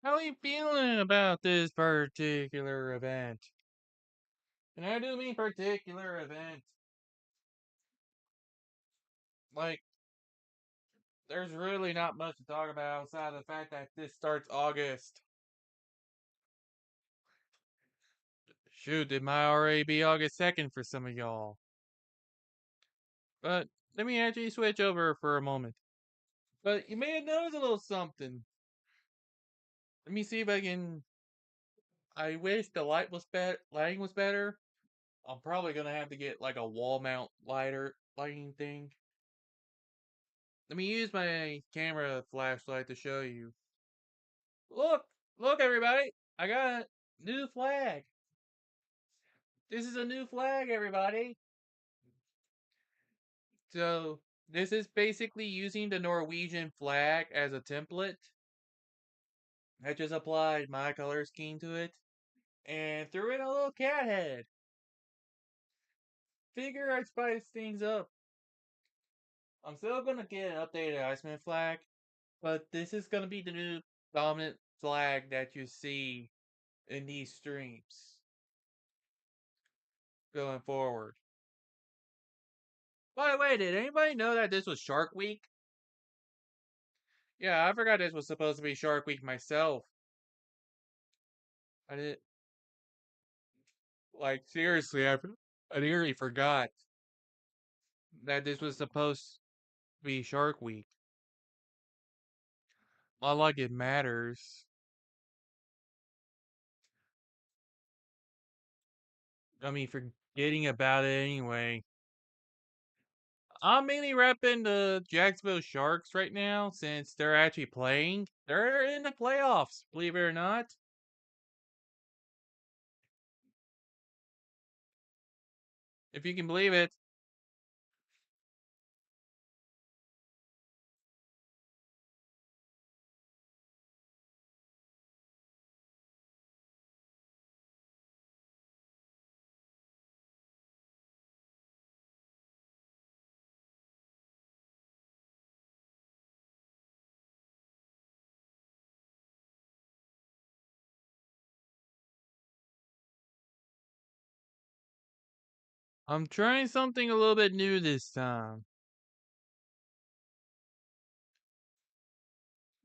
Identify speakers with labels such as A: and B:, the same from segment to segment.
A: How are you feeling about this particular event? And I do mean particular event. Like, there's really not much to talk about outside of the fact that this starts August. Shoot, it might already be August 2nd for some of y'all. But let me actually switch over for a moment. But you may have noticed a little something. Let me see if I can. I wish the lighting was better. I'm probably gonna have to get like a wall mount lighting thing. Let me use my camera flashlight to show you. Look, look, everybody! I got a new flag. This is a new flag, everybody. So this is basically using the Norwegian flag as a template. I just applied my color scheme to it and threw in a little cat head. Figure I'd spice things up. I'm still gonna get an updated Iceman flag, but this is gonna be the new dominant flag that you see in these streams going forward. By the way, did anybody know that this was Shark Week? Yeah, I forgot this was supposed to be Shark Week myself. I did like seriously, I nearly forgot that this was supposed to be Shark Week. Not like it matters. I mean, forgetting about it anyway. I'm mainly repping the Jacksonville Sharks right now since they're actually playing. They're in the playoffs, believe it or not. If you can believe it. I'm trying something a little bit new this time.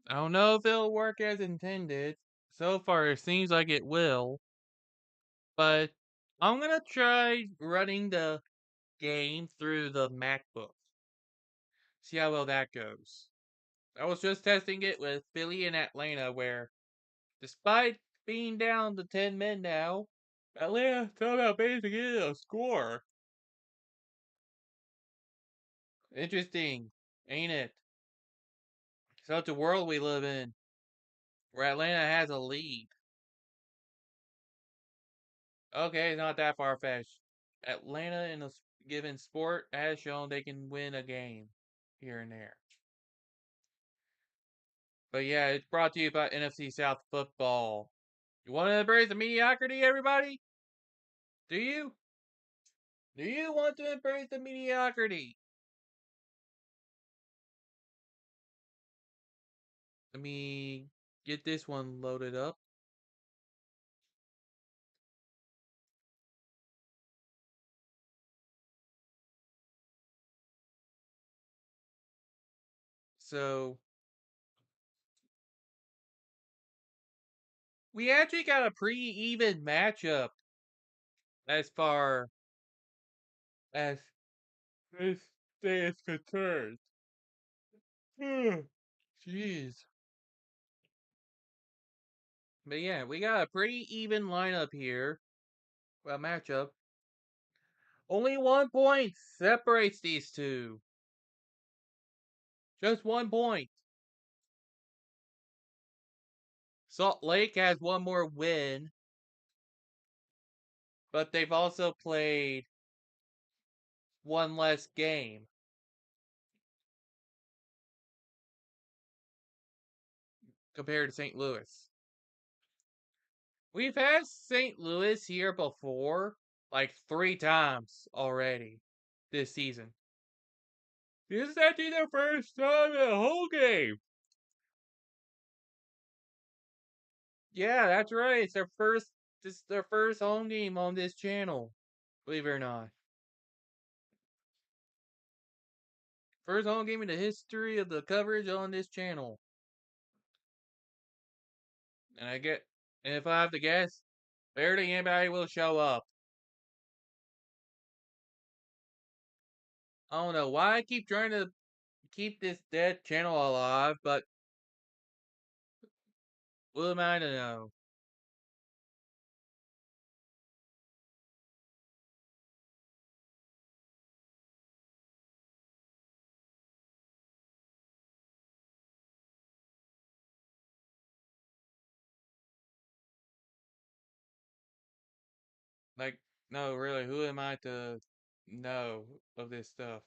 A: I don't know if it'll work as intended. So far, it seems like it will. But I'm gonna try running the game through the MacBook. See how well that goes. I was just testing it with Philly and Atlanta, where despite being down to 10 men now, Atlanta somehow managed to get a score. Interesting, ain't it? Such a world we live in, where Atlanta has a lead. Okay, it's not that far fetched. Atlanta in a given sport has shown they can win a game here and there. But yeah, it's brought to you by NFC South Football. You want to embrace the mediocrity, everybody? Do you? Do you want to embrace the mediocrity? Let me get this one loaded up. So, we actually got a pretty even matchup as far as this day is concerned. Jeez. But yeah, we got a pretty even lineup here. Well, matchup. Only 1 point separates these two. Just 1 point. Salt Lake has one more win, but they've also played one less game compared to St. Louis. We've had St. Louis here before, like 3 times already this season. This is actually their first time in a whole game. Yeah, that's right. This is their first home game on this channel. Believe it or not. First home game in the history of the coverage on this channel. And and if I have to guess, barely anybody will show up. I don't know why I keep trying to keep this dead channel alive, but what am I to know? Like, no, really, who am I to know of this stuff?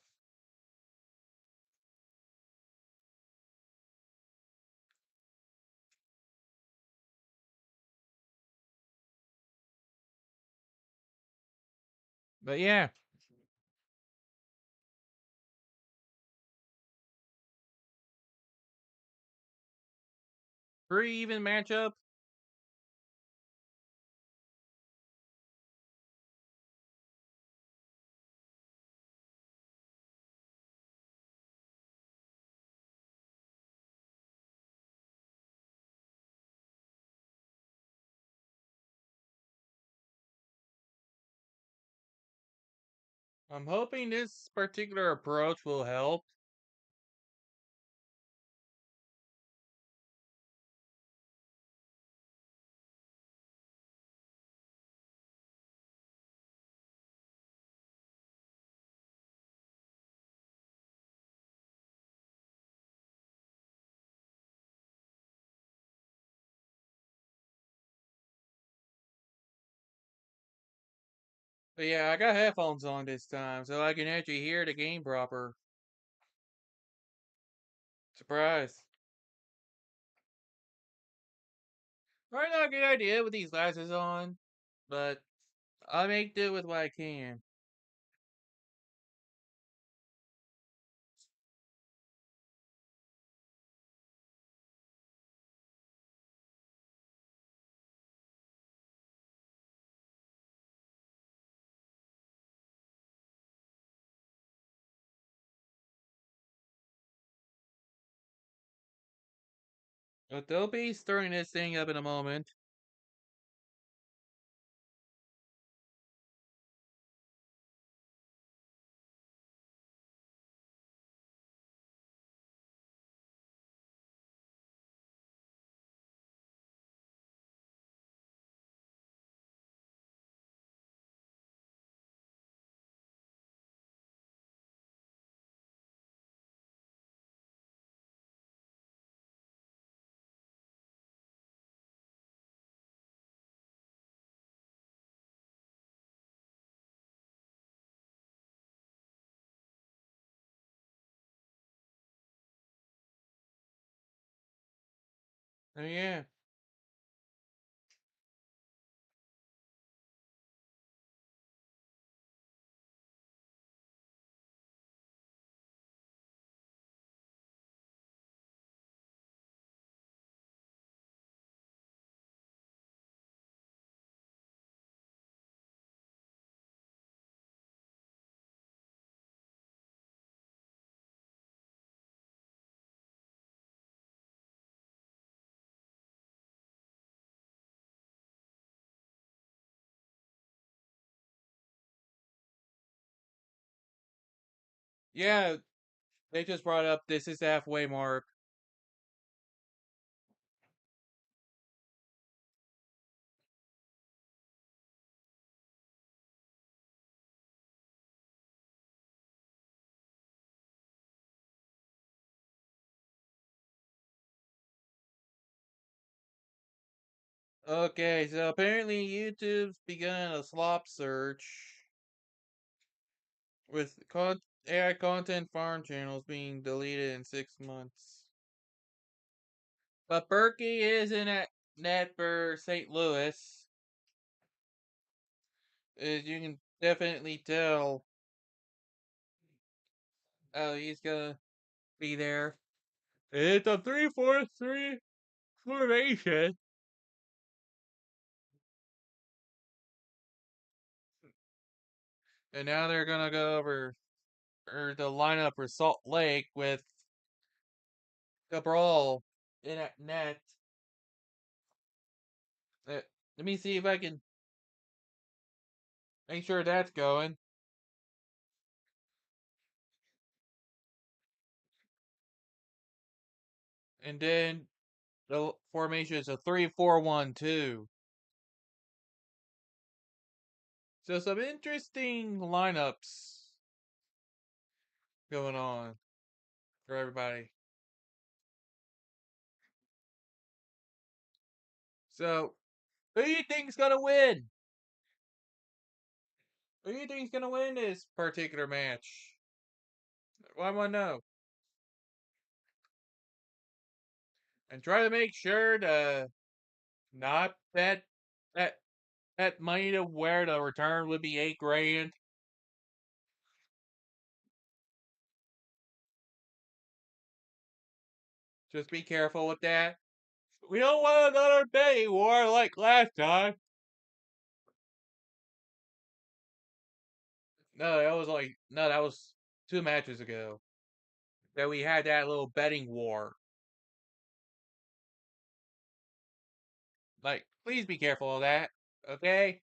A: But yeah, pretty even matchup. I'm hoping this particular approach will help. But yeah, I got headphones on this time, so I can actually hear the game proper. Surprise. Probably not a good idea with these glasses on, but I make do with what I can. But they'll be starting this thing up in a moment. Oh yeah. Yeah, they just brought up this is halfway mark. Okay, so apparently YouTube's begun a slop search with AI content farm channels being deleted in 6 months. But Berkey is in at net for St. Louis. As you can definitely tell, oh, he's gonna be there. It's a 3-4-3 formation. And now they're gonna go over the lineup for Salt Lake with Cabral in at net. Let me see if I can make sure that's going. And then the formation is a 3-4-1-2. So some interesting lineups going on for everybody. So who do you think's gonna win? Who do you think's gonna win this particular match? Well, I want to know. And try to make sure to not that that money to where the return would be 8 grand. Just be careful with that. We don't want another betting war like last time. No, that was 2 matches ago that we had that little betting war. Like, please be careful of that, okay?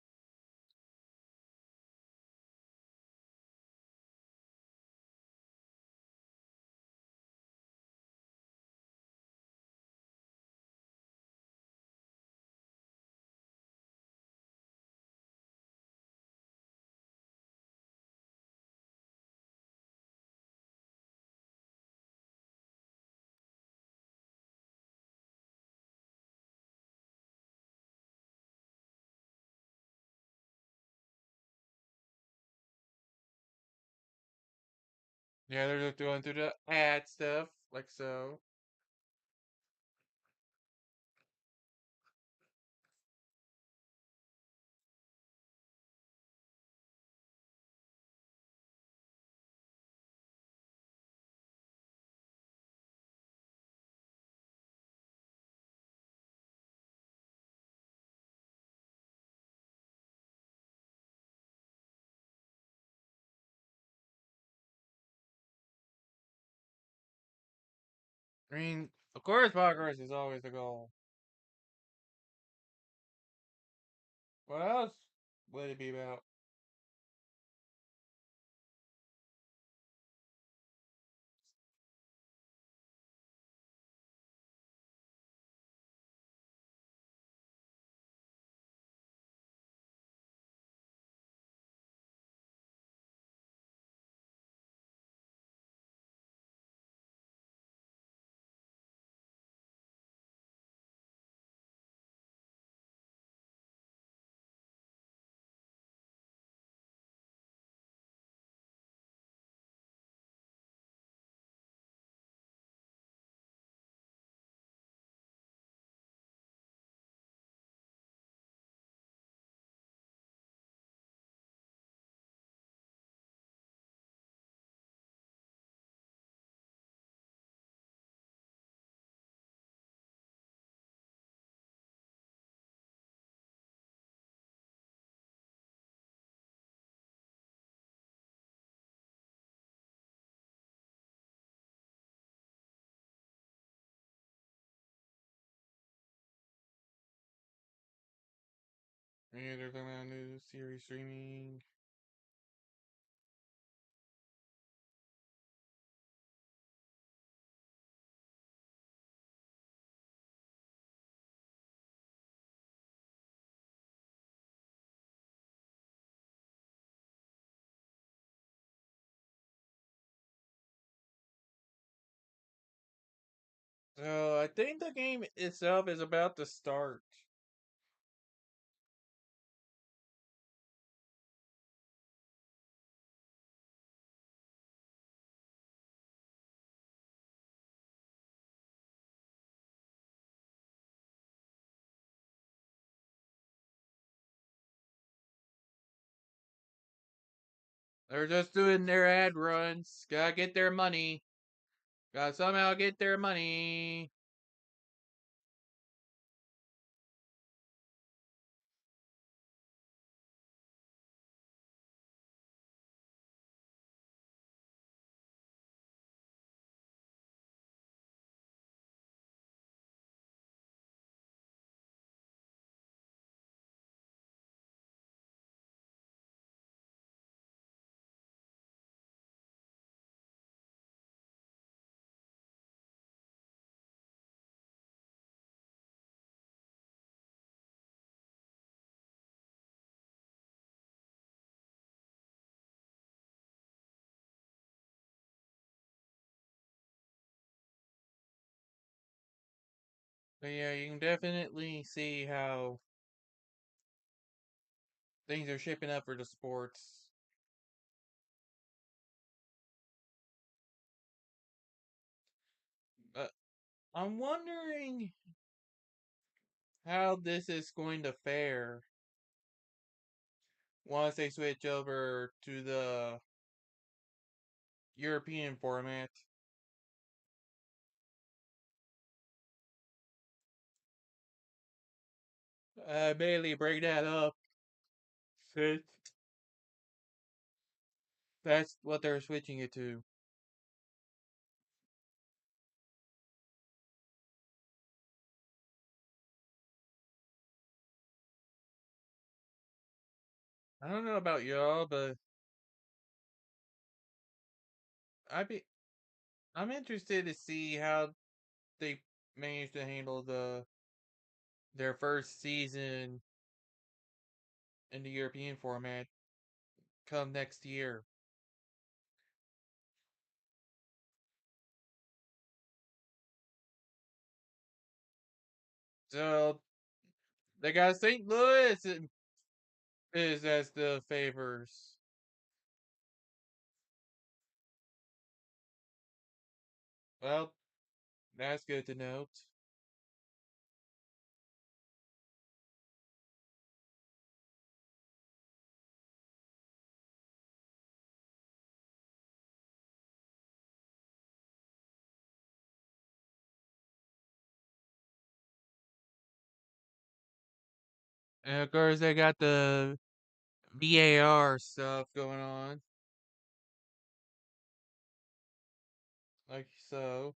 A: Yeah, they're just doing through the ad stuff, like so. I mean, of course, progress is always the goal. What else would it be about? Yeah, they're talking about new series streaming. So I think the game itself is about to start. They're just doing their ad runs. Gotta get their money. Gotta somehow get their money. But yeah, you can definitely see how things are shaping up for the sports. But I'm wondering how this is going to fare once they switch over to the European format. Mainly bring that up since that's what they're switching it to. I don't know about y'all, but I'd be I'm interested to see how they manage to handle their first season in the European format come next year. So they got St. Louis is as the favors. Well, that's good to note. And of course, they got the VAR stuff going on, like so.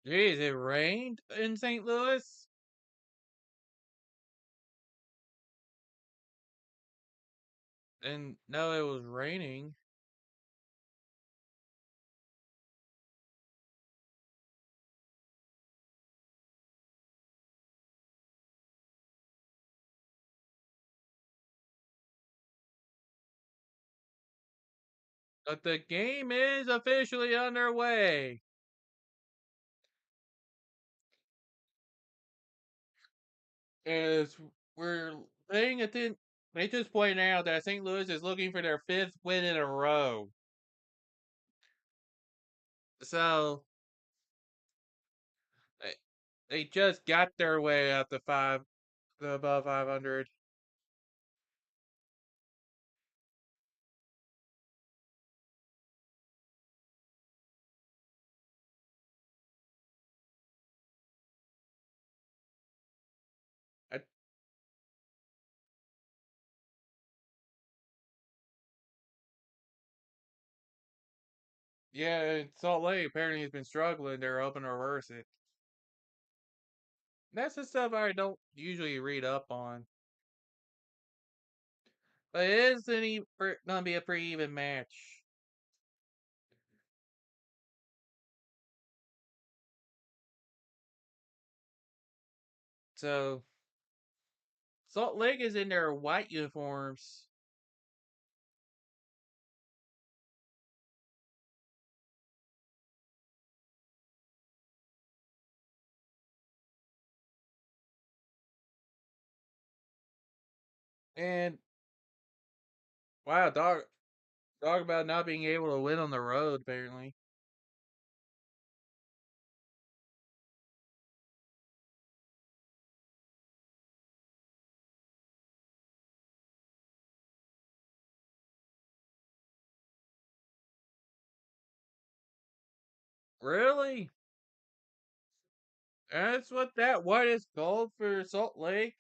A: Geez, it rained in St. Louis? And no, it was raining. But the game is officially underway. As we're paying attention, they just pointed out that St. Louis is looking for their fifth win in a row. So they, they just got their way up to the above 500. I, yeah, Salt Lake apparently has been struggling. They're hoping to reverse it. That's the stuff I don't usually read up on. But it is gonna be a pretty even match. So Salt Lake is in their white uniforms. And wow, talk about not being able to win on the road, apparently. Really? That's what that white is called for Salt Lake?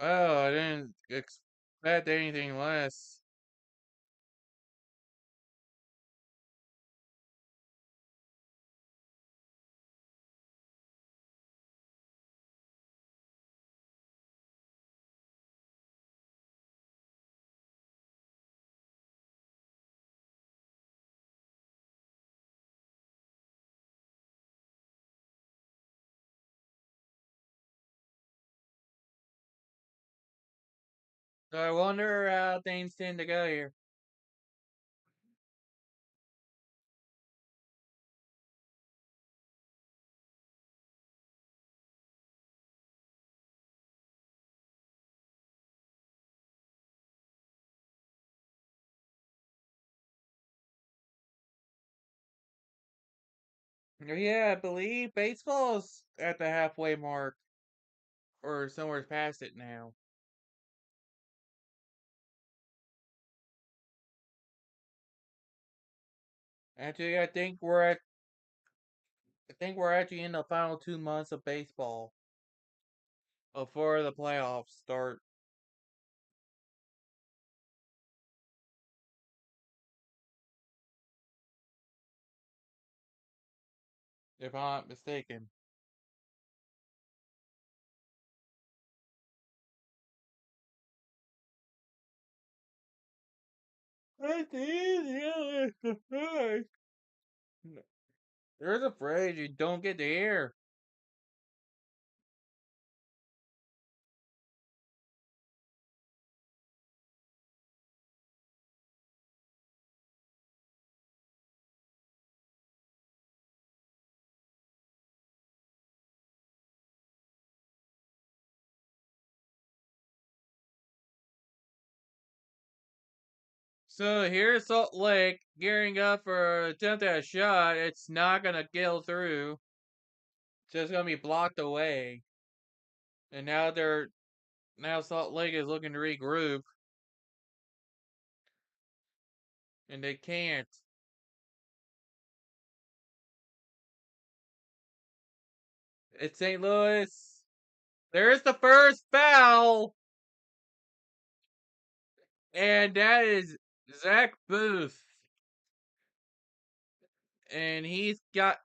A: Oh, I didn't expect anything less. So I wonder how things tend to go here. Yeah, I believe baseball's at the halfway mark or somewhere past it now. Actually, I think we're actually in the final 2 months of baseball before the playoffs start. If I'm not mistaken. There's a phrase you don't get to hear. So here's Salt Lake gearing up for an attempt at a shot. It's not gonna go through. It's just gonna be blocked away. And now Salt Lake is looking to regroup, and they can't. It's St. Louis. There's the first foul, and that is Zach Booth, and he's got.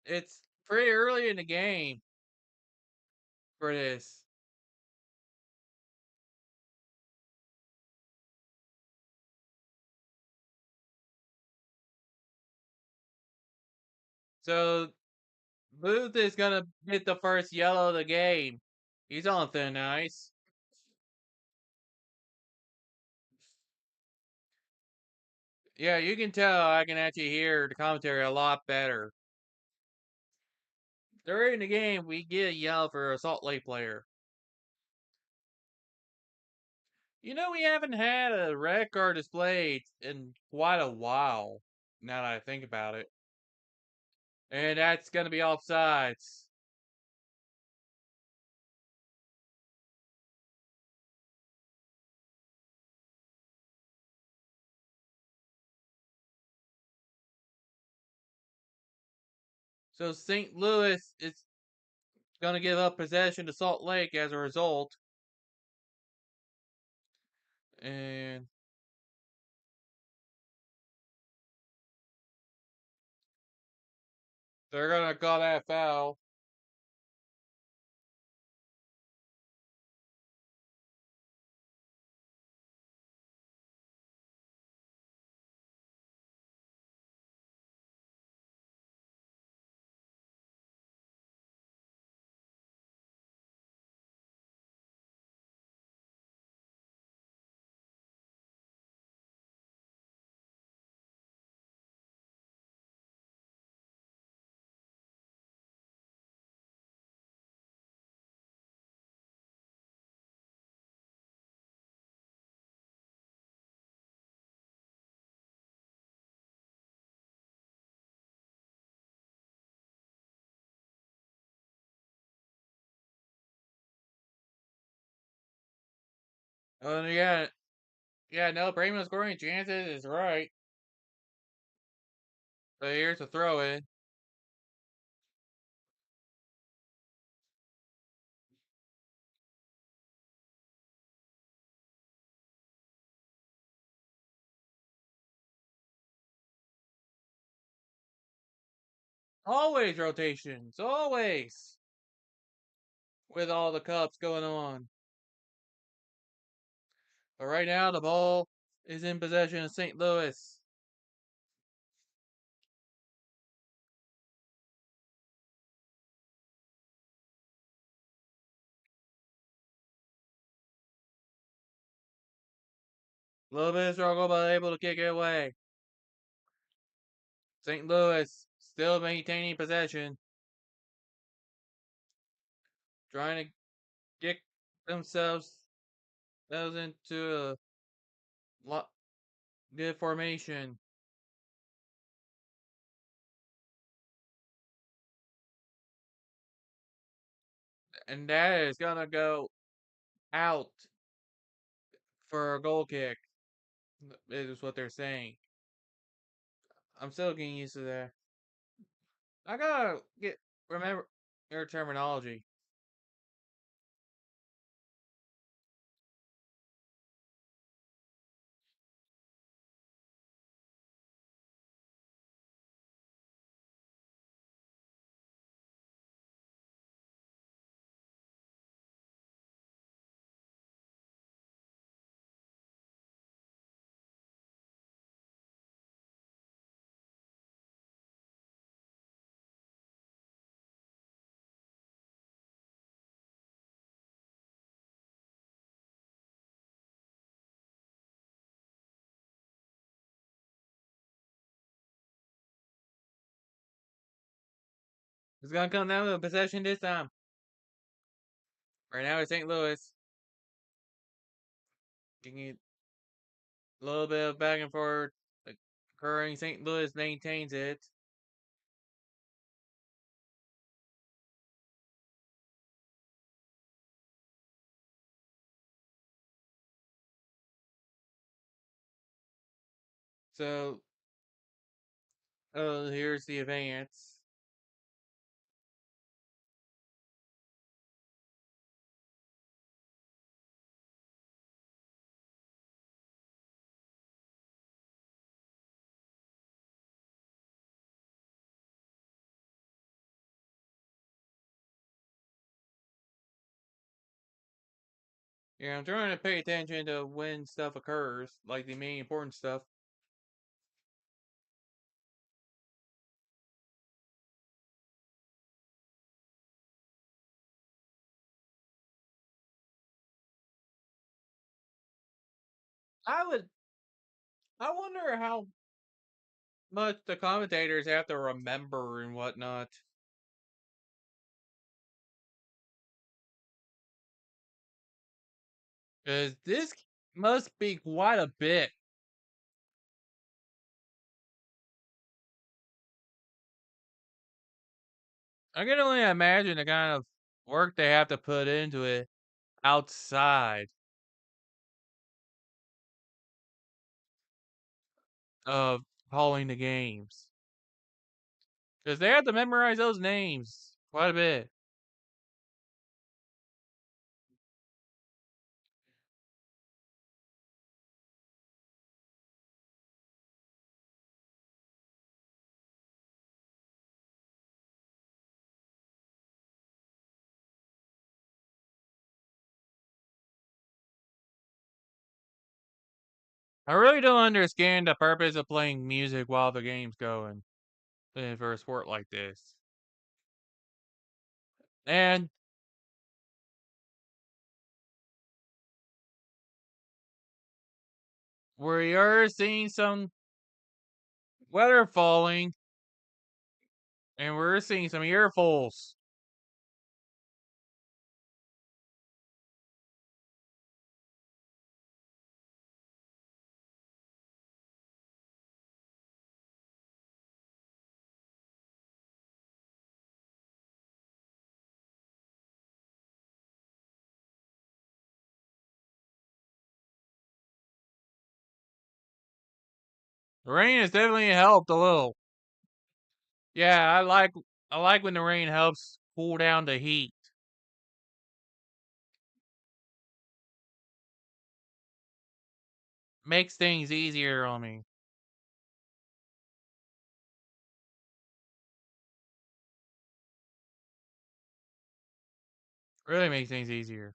A: It's pretty early in the game for this. So Booth is gonna get the first yellow of the game. He's on thin ice. Yeah, you can tell I can actually hear the commentary a lot better. During the game, we get a yell for a Salt Lake player. We haven't had a red card displayed in quite a while, now that I think about it. And that's going to be offsides. So St. Louis is going to give up possession to Salt Lake as a result. And they're going to call that foul. Oh, yeah. Yeah, no, Bremen scoring chances is right. So here's a throw in. Always rotations. Always. With all the cups going on. But right now, the ball is in possession of St. Louis. A little bit of struggle, but able to kick it away. St. Louis still maintaining possession, trying to get themselves into a good formation. And that is going to go out for a goal kick, is what they're saying. I'm still getting used to that. I gotta remember your terminology. It's gonna come down to a possession this time. Right now it's St. Louis. Getting a little bit of back and forth occurring. St. Louis maintains it. So, here's the advance. Yeah, I'm trying to pay attention to when stuff occurs, like the main important stuff. I would. I wonder how much the commentators have to remember and whatnot. Because this must be quite a bit. I can only imagine the kind of work they have to put into it outside of calling the games. Because they have to memorize those names quite a bit. I really don't understand the purpose of playing music while the game's going for a sport like this. And we are seeing some weather falling, and we're seeing some earfuls. The rain has definitely helped a little. Yeah, I like when the rain helps cool down the heat. Makes things easier on me. Really makes things easier.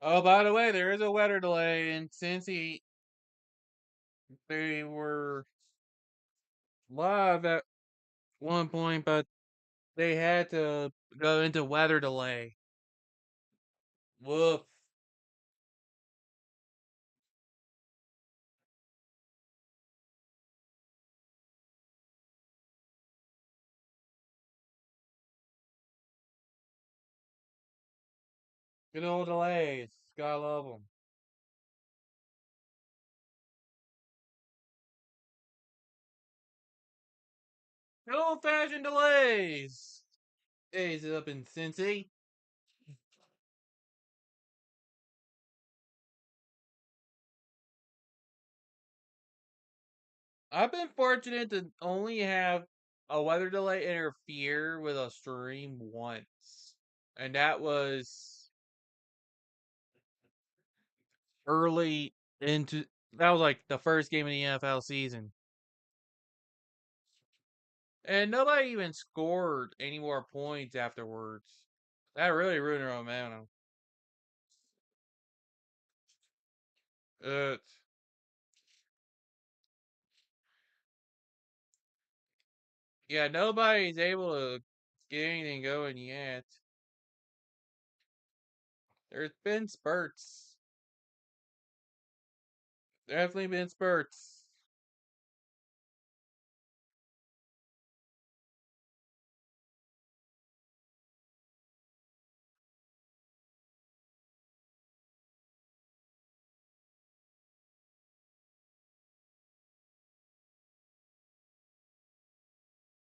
A: Oh, by the way, there is a weather delay, and since they were live at one point, but they had to go into weather delay. Woof. Good old delays. Gotta love them. Good old fashioned delays. Days up in Cincy. I've been fortunate to only have a weather delay interfere with a stream once. And that was early into that was like the first game of the NFL season. And nobody even scored any more points afterwards. That really ruined our momentum. Uh, yeah, nobody's able to get anything going yet. There's been spurts. Definitely been spurts.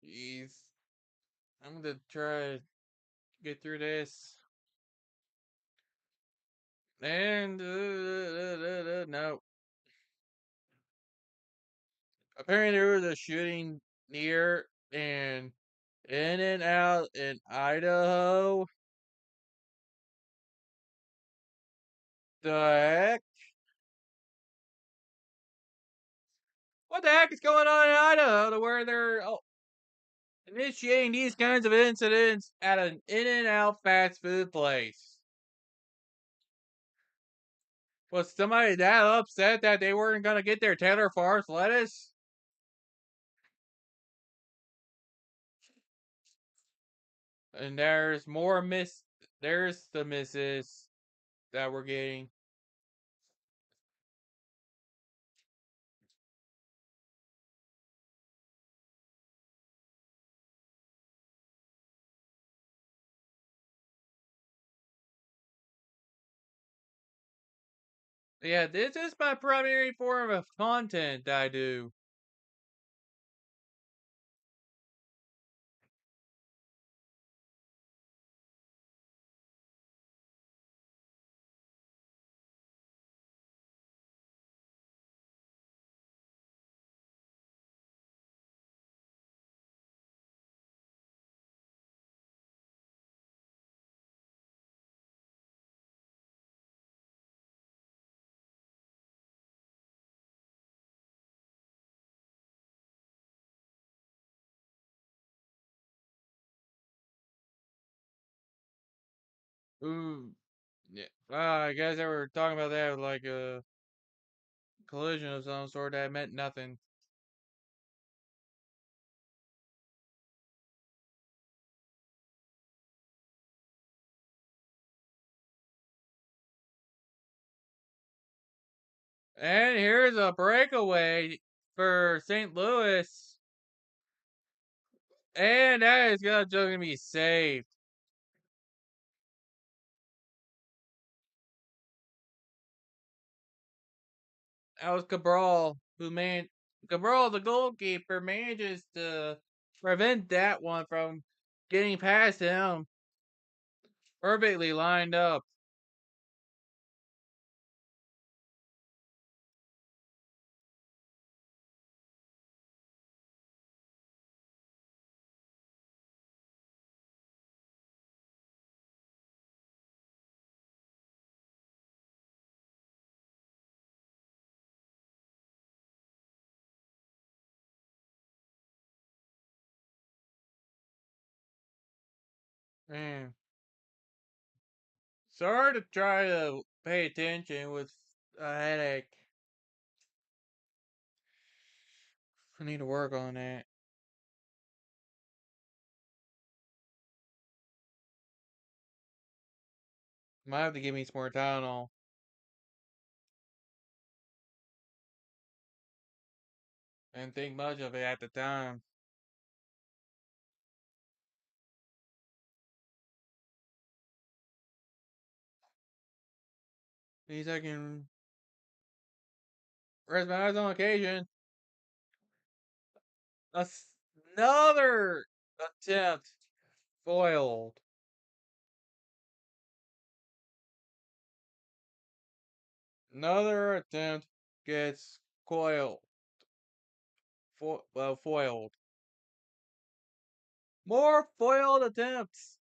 A: Jeez. I'm gonna try to get through this. And no. Apparently there was a shooting near and in and out in Idaho. The heck? What the heck is going on in Idaho to where they're initiating these kinds of incidents at an in and out fast food place? Was somebody that upset that they weren't going to get their Taylor Farce lettuce? And there's the misses that we're getting. Yeah, this is my primary form of content that I do. Ooh, yeah. I guess they were talking about that like a collision of some sort that meant nothing. And here's a breakaway for St. Louis. And that is gonna be saved. That was Cabral, the goalkeeper, manages to prevent that one from getting past him. Perfectly lined up. Man. Sorry to try to pay attention with a headache. I need to work on that. Might have to give me some more Tylenol. I didn't think much of it at the time. At least I can rest my eyes on occasion. Another attempt foiled. Another attempt gets coiled. Foiled. More foiled attempts.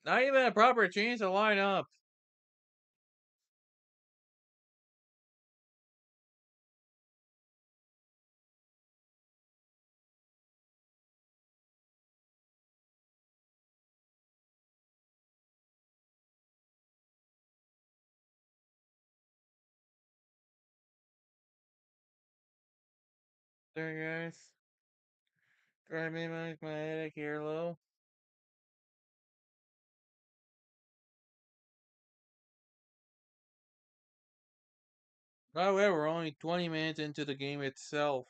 A: Not even a proper chance to line up. There, guys. Try to minimize my headache here a little. By the way, we're only 20 minutes into the game itself.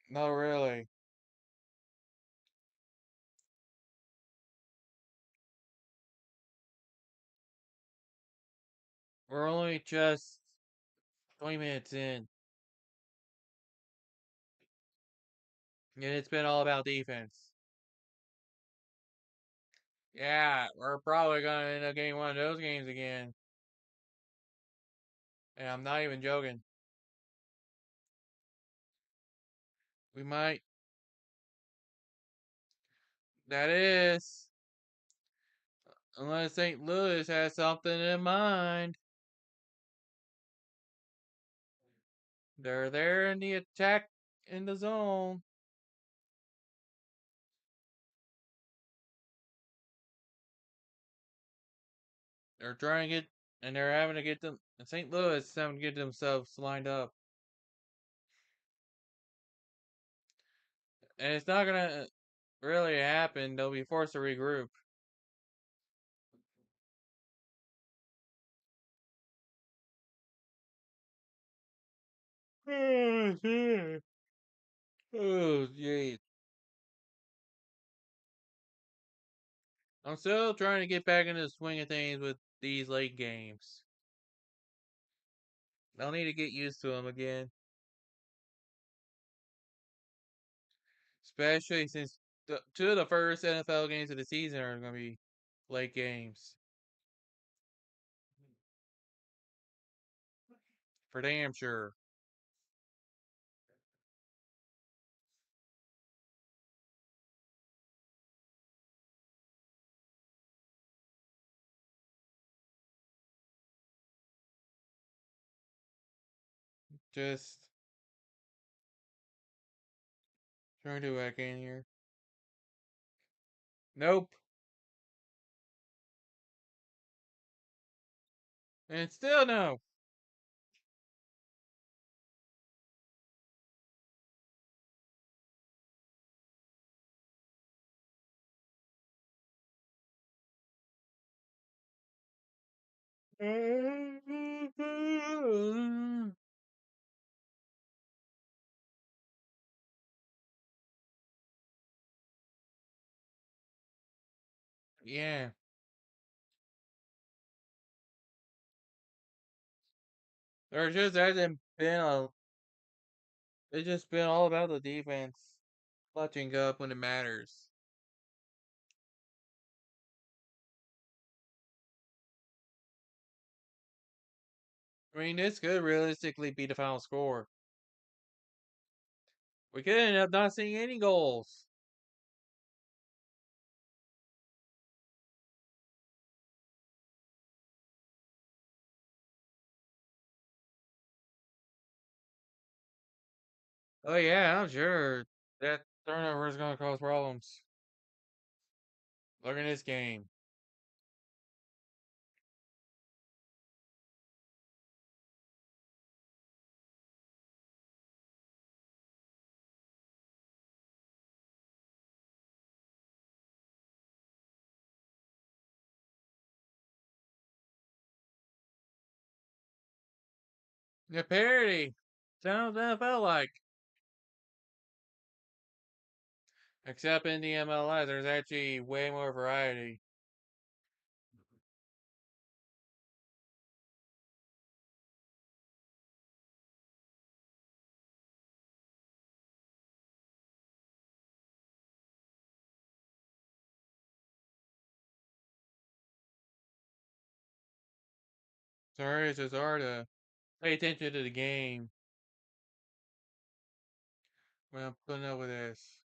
A: Not really. We're only just 20 minutes in. And it's been all about defense. Yeah, we're probably gonna end up getting one of those games again. And I'm not even joking. We might. That is. Unless St. Louis has something in mind. They're there in the attack in the zone. They're trying to get, and they're having to get them. St. Louis is having to get themselves lined up. And it's not gonna really happen. They'll be forced to regroup. Oh, jeez. I'm still trying to get back into the swing of things with these late games. I'll need to get used to them again. Especially since two of the first NFL games of the season are going to be late games. For damn sure. Just trying to do what I can here. Nope. And still no. Yeah. There just hasn't been a. It's just been all about the defense clutching up when it matters. I mean, this could realistically be the final score. We could end up not seeing any goals. Oh yeah, I'm sure that turnover is going to cause problems. Look at this game. The parody. Sounds what it felt like. Except in the MLS, there's actually way more variety. Sorry, it's just hard to pay attention to the game when I'm putting up with this.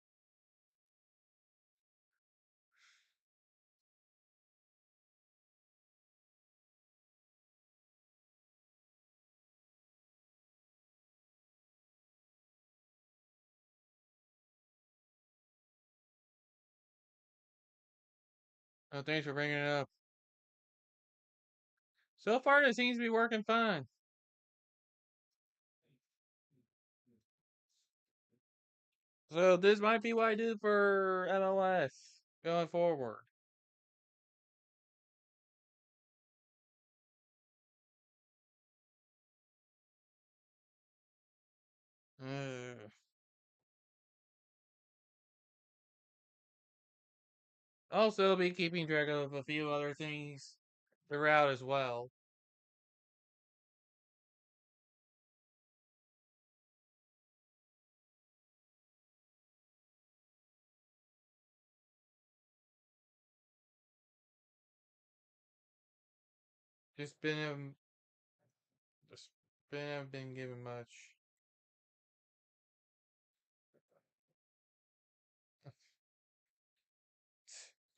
A: Oh, thanks for bringing it up. So far, it seems to be working fine. So this might be what I do for MLS going forward. Uh, Also, be keeping track of a few other things throughout as well. Just been just haven't been given much.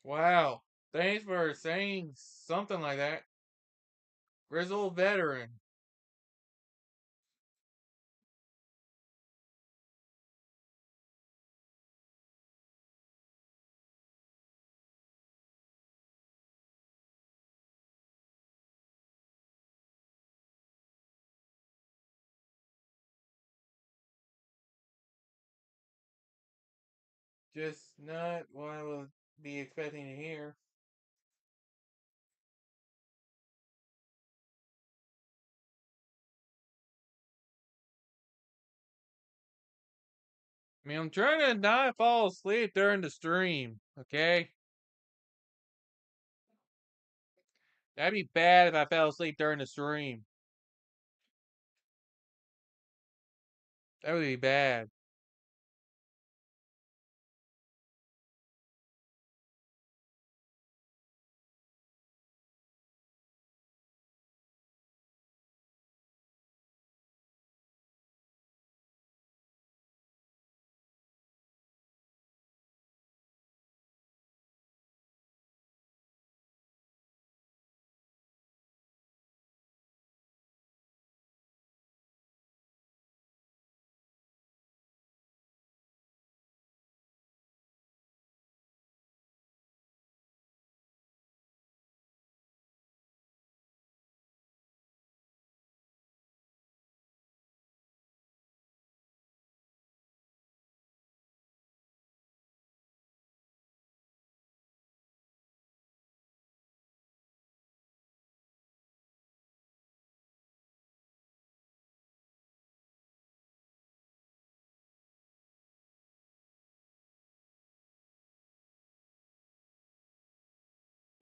A: Wow, thanks for saying something like that. Grizzled veteran. Just not what I would be expecting to hear. I mean, I'm trying to not fall asleep during the stream, okay? That'd be bad if I fell asleep during the stream. That would be bad.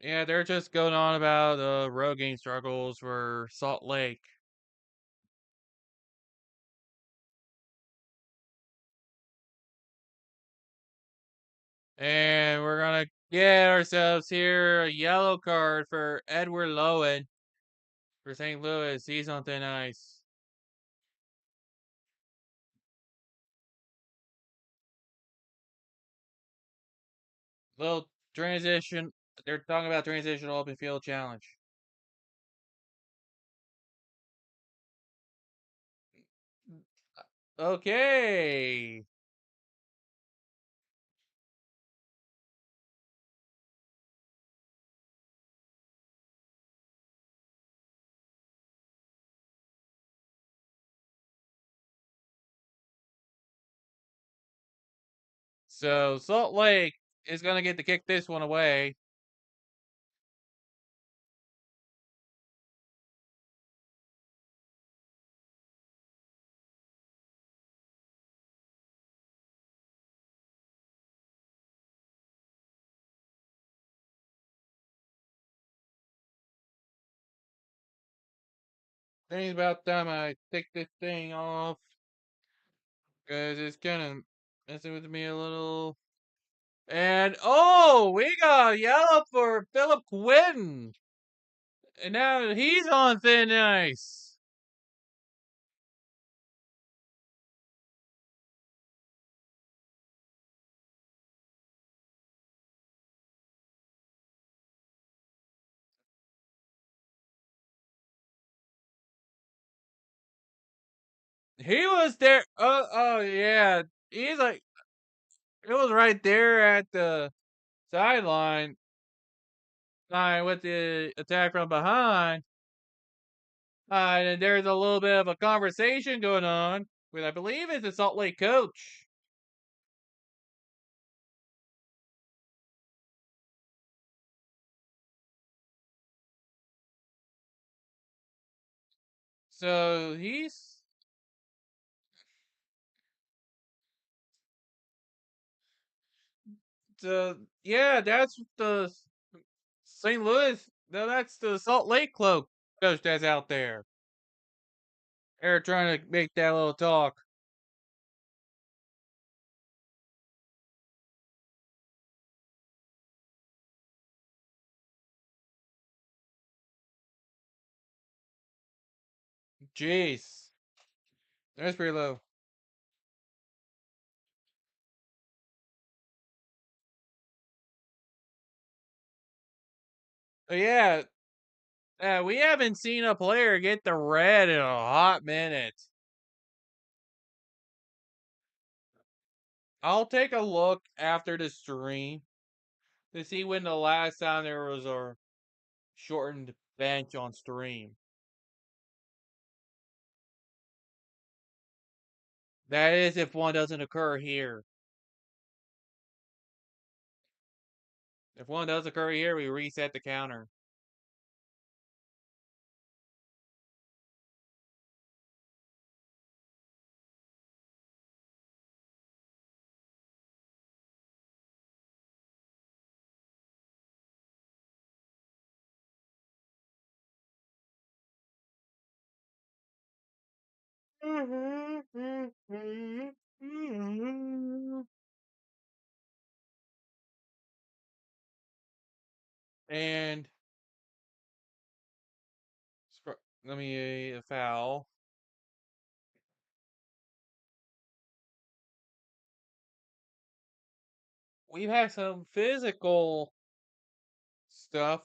A: Yeah, they're just going on about road game struggles for Salt Lake. And we're gonna get ourselves here a yellow card for Edward Lowen for St. Louis. He's on thin ice. Little transition. They're talking about transitional open field challenge. Okay. So Salt Lake is gonna get to kick this one away. I think it's about time I take this thing off. Because it's kind of messing with me a little. And oh, we got yellow for Philip Quinn. And now he's on thin ice. He was there. Oh yeah. He's like, it was right there at the sideline. With the attack from behind. And there's a little bit of a conversation going on with, I believe, it's the Salt Lake coach. So he's. Yeah, that's the St. Louis. No, that's the Salt Lake coach that's out there. They're trying to make that little talk. Jeez. That's pretty low. But yeah, we haven't seen a player get the red in a hot minute. I'll take a look after the stream to see when the last time there was a shortened bench on stream. That is if one doesn't occur here. If one does occur here, we reset the counter. And let me foul. We've had some physical stuff.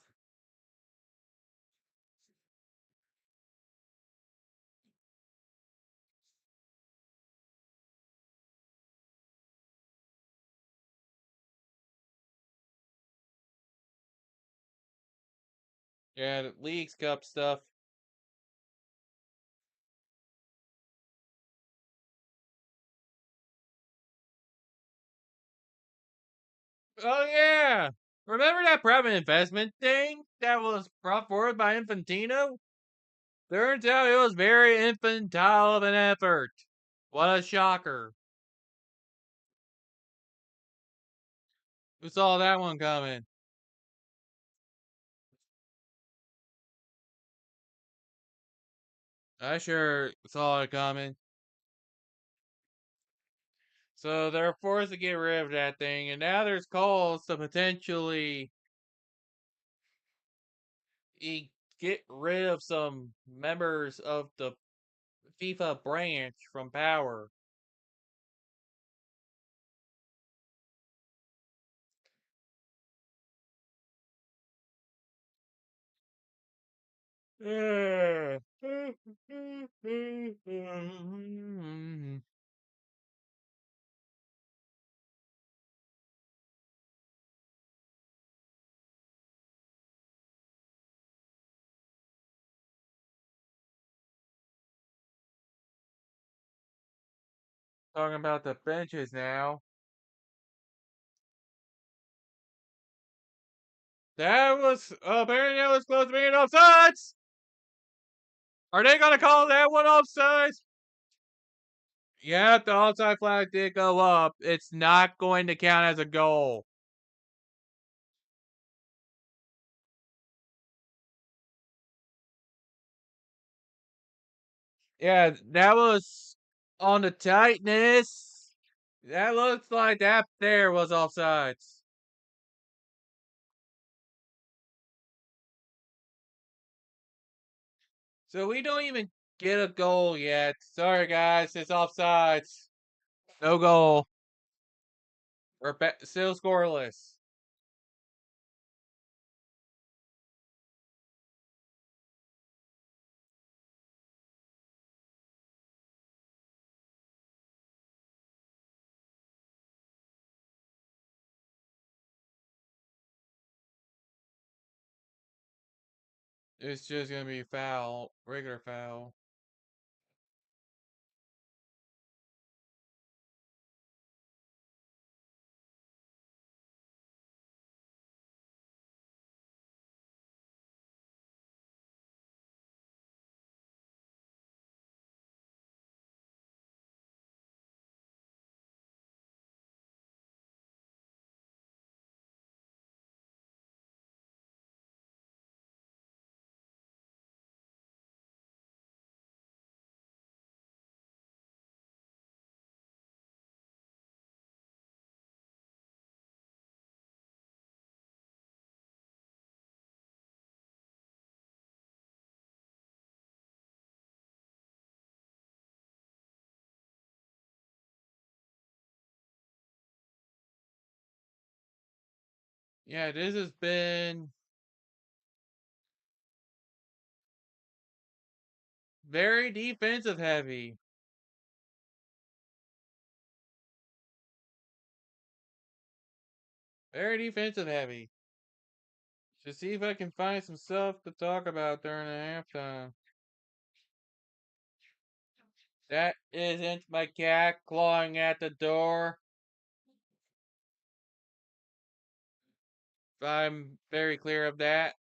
A: Yeah, the Leagues Cup stuff. Oh yeah. Remember that private investment thing that was brought forward by Infantino? Turns out it was very infantile of an effort. What a shocker. Who saw that one coming? I sure saw it coming. So they're forced to get rid of that thing, and now there's calls to potentially get rid of some members of the FIFA branch from power. Talking about the benches now. That was apparently that was close to being offsides. Are they gonna call that one offsides? Yeah, the offside flag did go up. It's not going to count as a goal. Yeah, that was on the tightness. That looks like that there was offsides. So we don't even get a goal yet. Sorry, guys, it's offsides. No goal. We're still scoreless. It's just gonna be foul, regular foul. Yeah, this has been very defensive heavy. Very defensive heavy. Just see if I can find some stuff to talk about during the halftime. That isn't my cat clawing at the door. I'm very clear of that.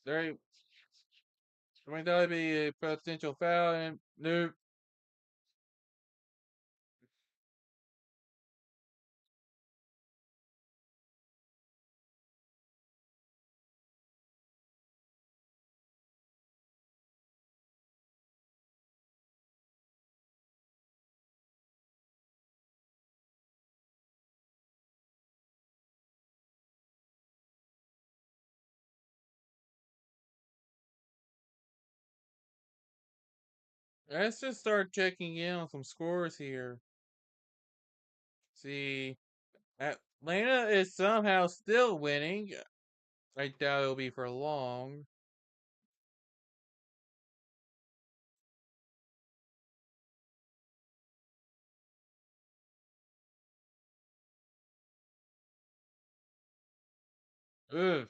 A: Very, going to be a potential foul and nope. Let's just start checking in on some scores here. See, Atlanta is somehow still winning. I doubt it'll be for long. Ugh.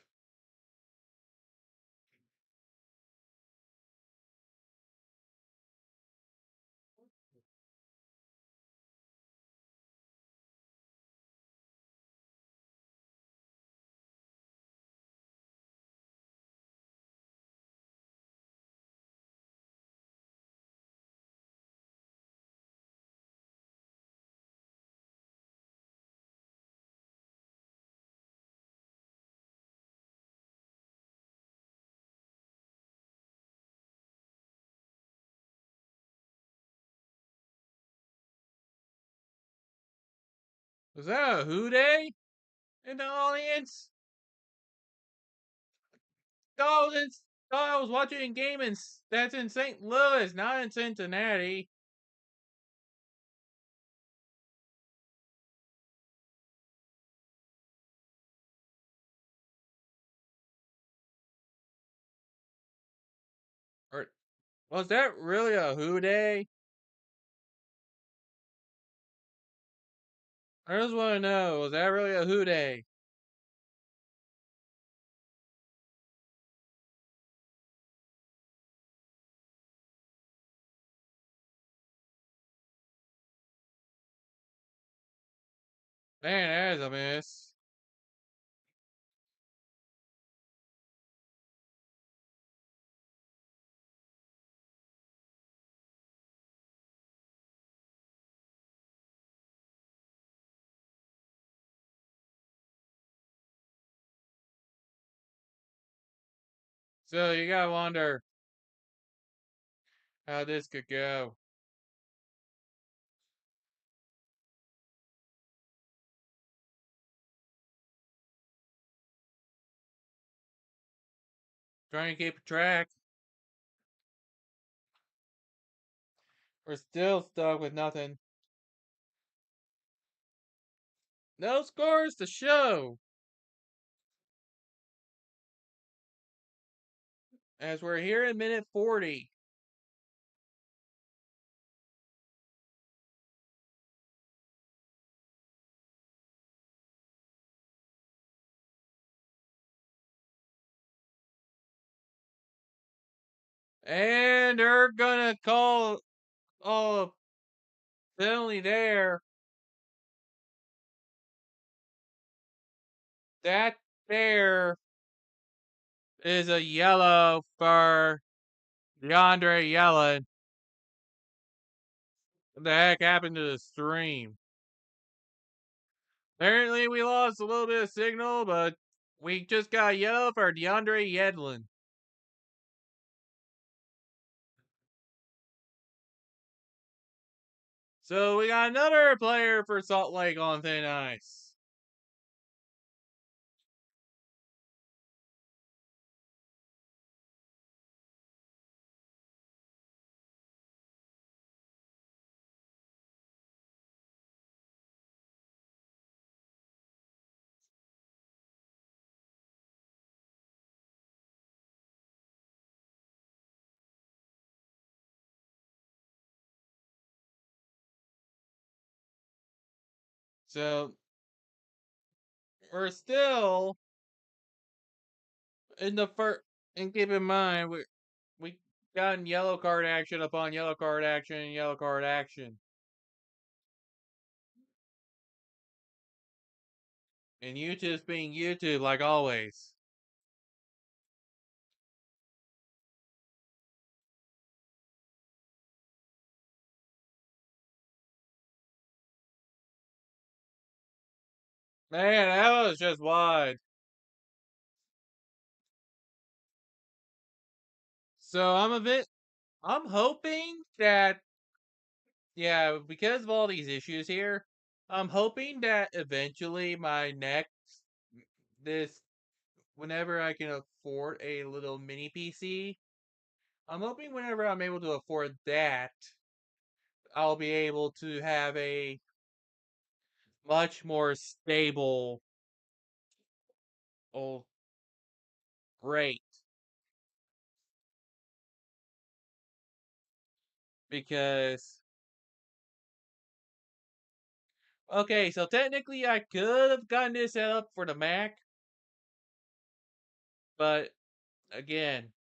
A: Was that a Who Day in the audience? Thought I was, thought I was watching a game that's in St. Louis, not in Cincinnati. Or was that really a Who Day? I just want to know, was that really a Who Day? Man, that is a miss. So you gotta wonder how this could go. Trying to keep track. We're still stuck with nothing. No scores to show. As we're here in minute 40. And they're gonna call a penalty there. That there is a yellow for DeAndre Yellen. What the heck happened to the stream? Apparently we lost a little bit of signal, but we just got yellow for DeAndre Yedlin. So we got another player for Salt Lake on thin ice. So we're still in the first. And keep in mind, we gotten yellow card action upon yellow card action and yellow card action. And YouTube's being YouTube like always. Man, that was just wide. So I'm hoping that, yeah, because of all these issues here, I'm hoping that eventually my next, this, whenever I can afford a little mini PC, I'm hoping whenever I'm able to afford that, I'll be able to have a much more stable, oh, rate. Because, okay, so technically I could have gotten this set up for the Mac, but again,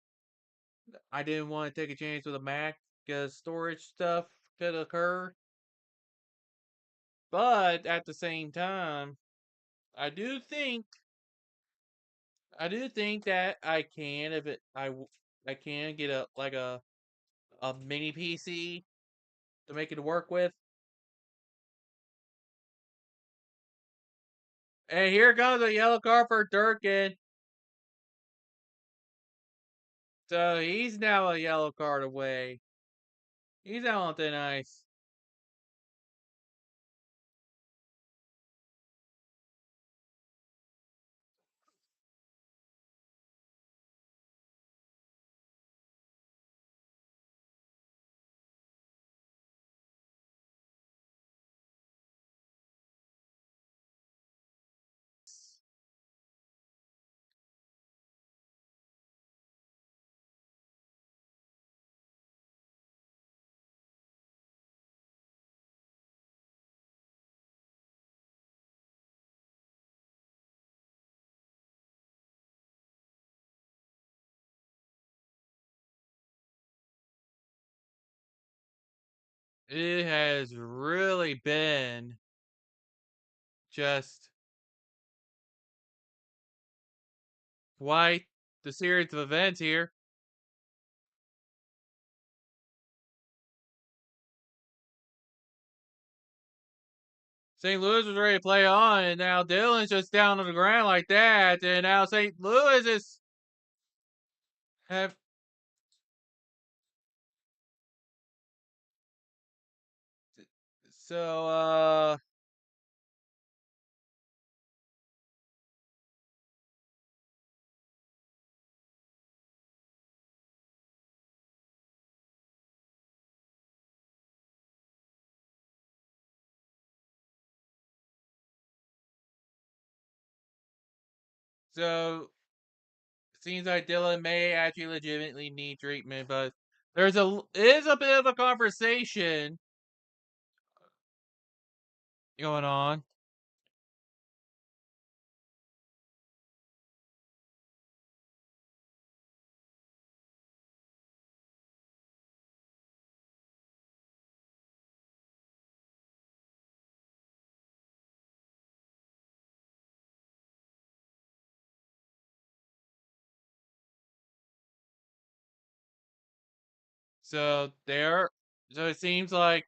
A: I didn't want to take a chance with a Mac because storage stuff could occur. But at the same time, I do think I do think that I can if I can get a like a mini PC to make it work with. And here comes a yellow card for Durkin. So he's now a yellow card away. He's out on thin ice. It has really been just quite the series of events here. St. Louis was ready to play on, and now Dylan's just down on the ground like that, and now St. Louis is have so so seems like Dylan may actually legitimately need treatment, but there's a bit of a conversation going on. So there, so it seems like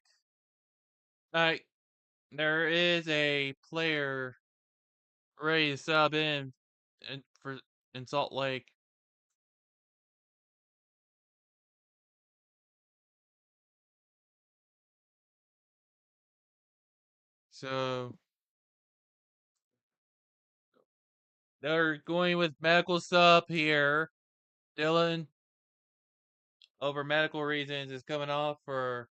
A: there is a player ready to sub in Salt Lake. So they're going with medical sub here. Dylan, over medical reasons, is coming off for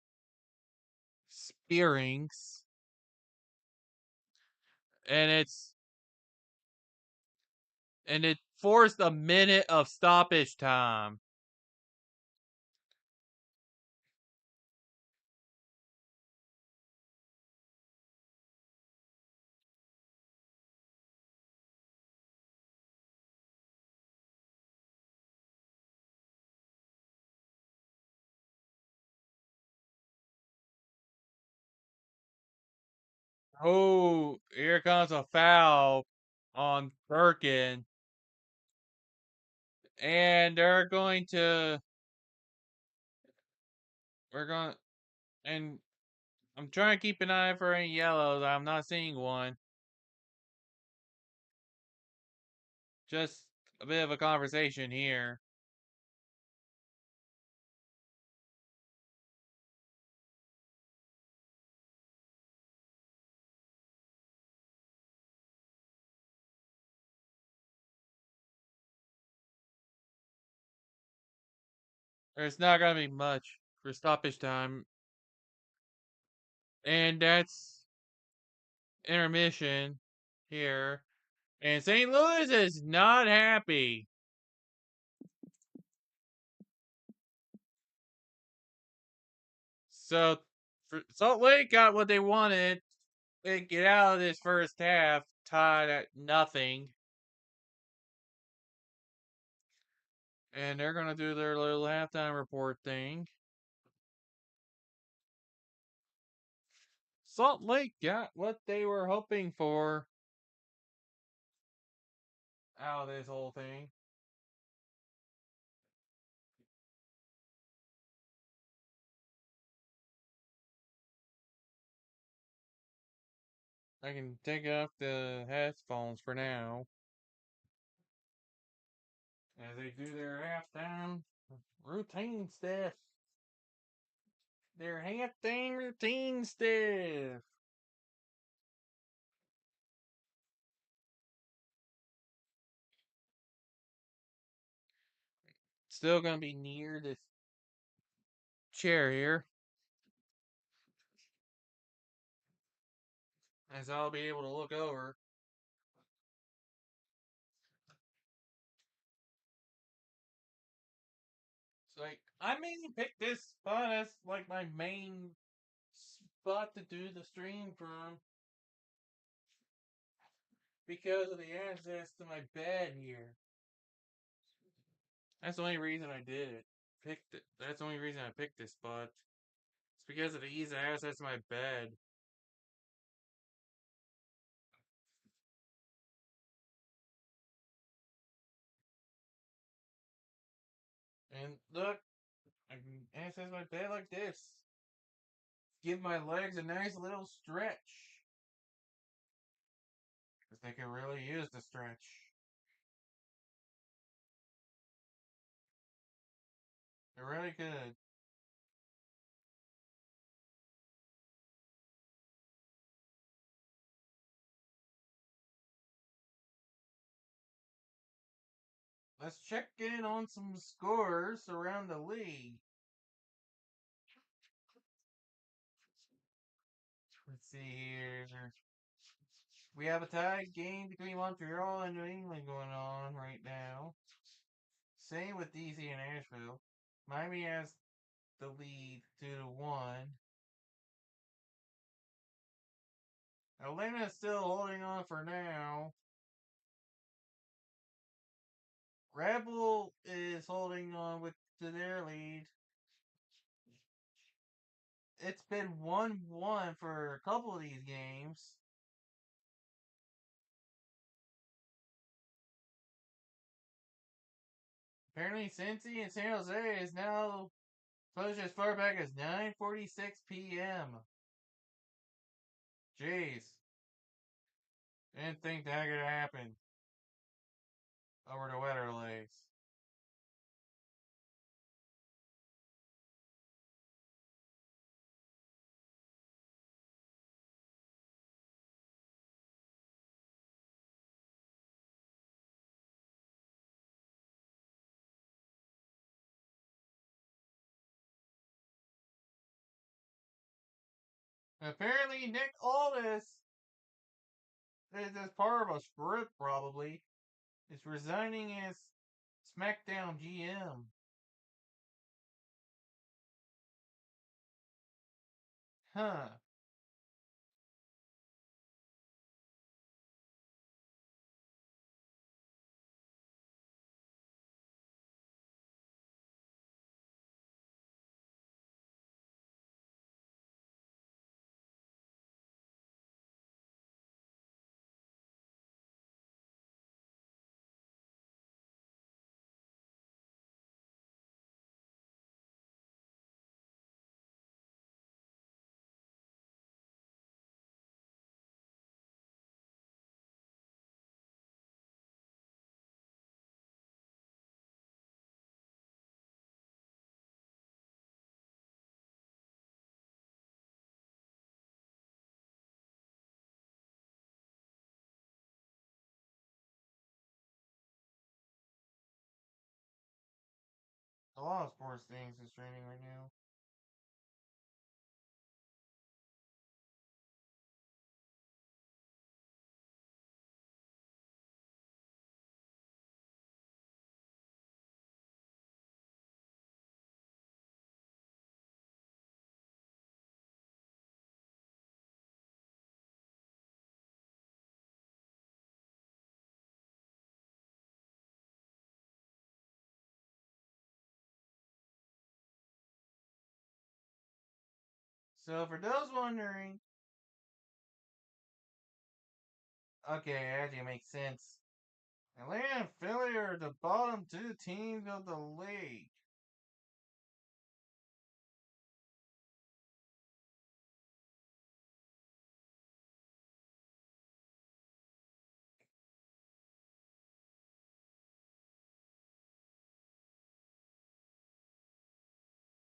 A: spearings, and it forced a minute of stoppage time. Oh, here comes a foul on Birkin, and we're going, and I'm trying to keep an eye for any yellows. I'm not seeing one. Just a bit of a conversation here. There's not gonna be much for stoppage time, and that's intermission here. And St. Louis is not happy. So Salt Lake got what they wanted. They get out of this first half tied at nothing. And they're gonna do their little halftime report thing. Salt Lake got what they were hoping for out of this whole thing. I can take off the headphones for now as they do their halftime routine stuff. Their halftime routine stuff. Still gonna be near this chair here, as I'll be able to look over. It's like I mainly picked this spot as like my main spot to do the stream from because of the access to my bed here. That's the only reason I did it. Picked it. That's the only reason I picked this spot. It's because of the ease of access to my bed. And look, I can access my bed like this. Give my legs a nice little stretch. Because they could really use the stretch. They really could. Let's check in on some scores around the league. Let's see here. We have a tied game between Montreal and New England going on right now. Same with DC and Nashville. Miami has the lead 2-1. Atlanta is still holding on for now. Red Bull is holding on with to their lead. It's been 1-1 for a couple of these games. Apparently, Cincy and San Jose is now pushed as far back as 9:46 p.m. Jeez, didn't think that could happen over the weather delays. Apparently, Nick Aldis is as part of a script, probably, is resigning as SmackDown GM. Huh. A lot of sports things is training right now. So, for those wondering, okay, actually makes sense. Atlanta and Philly are the bottom two teams of the league.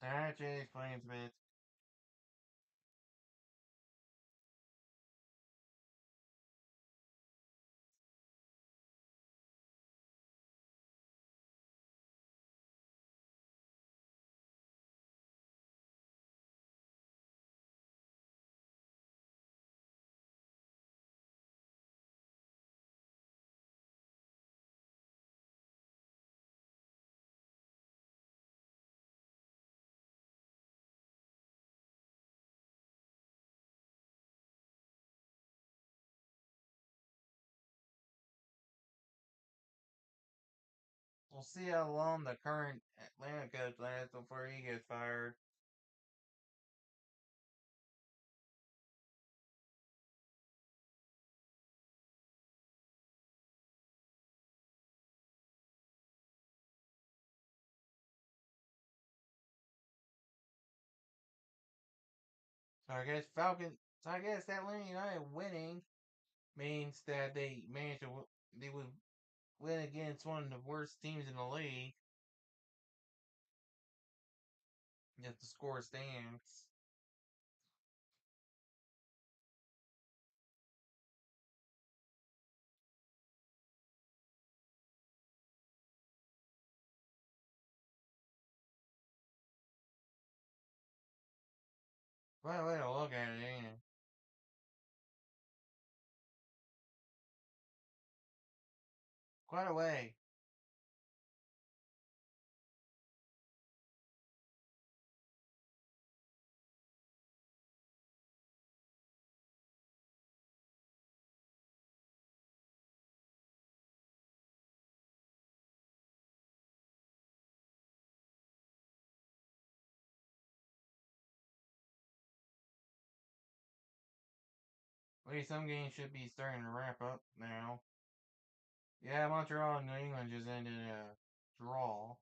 A: That actually explains a bit. We'll see how long the current Atlanta coach lasts before he gets fired. So I guess Falcon. So I guess Atlanta United winning means that they managed to. They would win against one of the worst teams in the league. If the score stands. What a way to look at it, ain't it? Quite a way. At least some games should be starting to wrap up now. Yeah, Montreal and New England just ended a draw.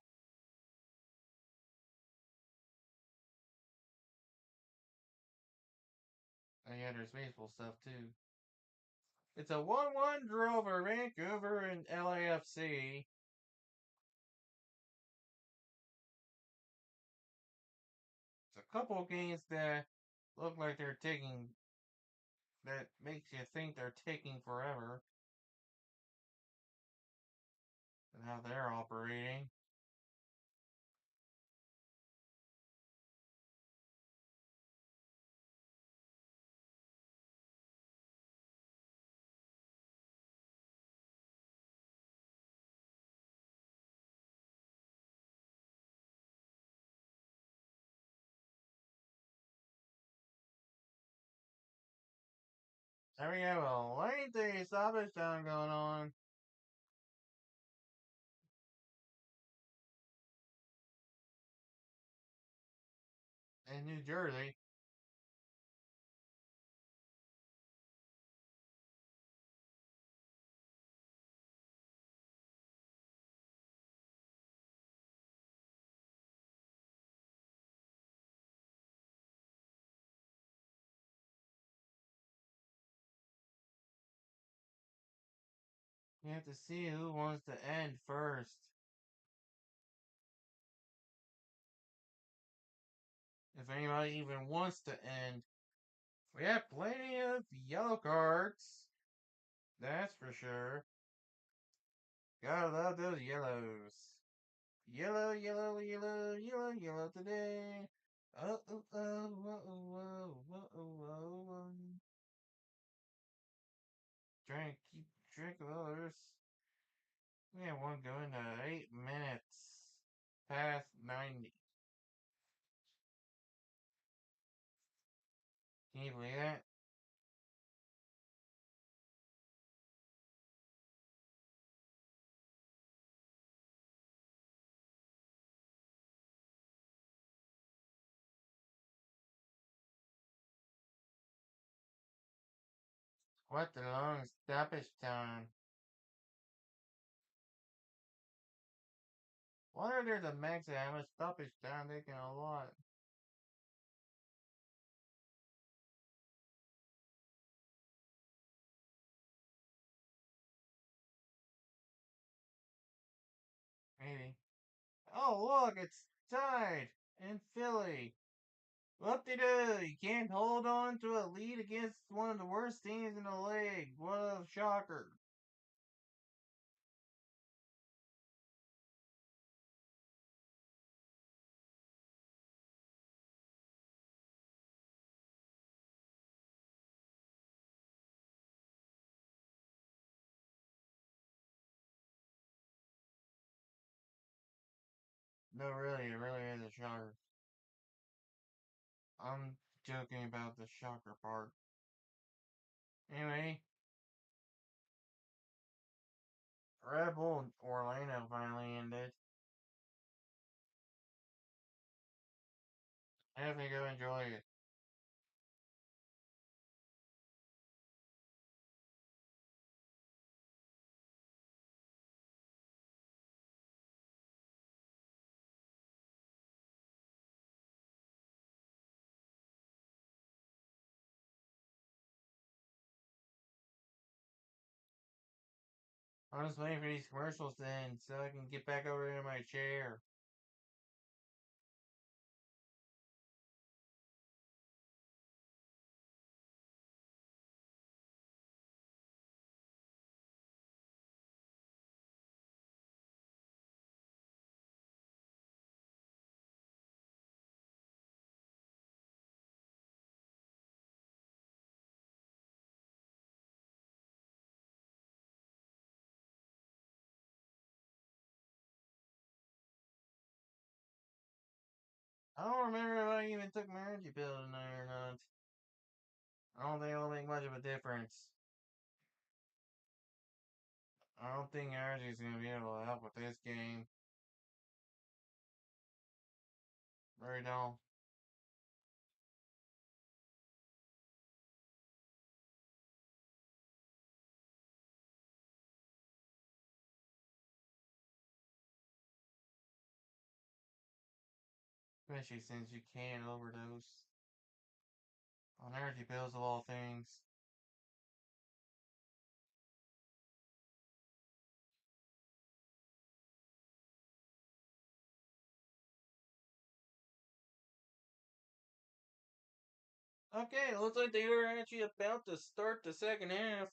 A: And yeah, there's baseball stuff too. It's a 1-1 draw for Vancouver and LAFC. It's a couple games that look like they're taking, that makes you think they're taking forever and how they're operating. There we have a lengthy stoppage time going on in New Jersey. You have to see who wants to end first. If anybody even wants to end. We have plenty of yellow cards. That's for sure. Gotta love those yellows. Yellow, yellow, yellow, yellow, yellow today. Oh, oh, oh, oh, oh, oh, oh, oh, oh. Trying to keep track of others. We have one going to 8 minutes past 90. Can you believe that? What the long stoppage time. Wonder if there's a max of how much stoppage time they can allot. Maybe. Oh, look, it's tied in Philly. Whoop-de-doo, you can't hold on to a lead against one of the worst teams in the league. What a shocker. No, really, it really is a shocker. I'm joking about the shocker part. Anyway, Red Bull Orlando finally ended. I think go enjoy it. I'm just waiting for these commercials to end so I can get back over in my chair. I don't remember if I even took my energy pill tonight or not. I don't think it'll make much of a difference. I don't think energy's gonna be able to help with this game. Very dull. Especially since you can't overdose on energy pills of all things. Okay, it looks like they are actually about to start the second half.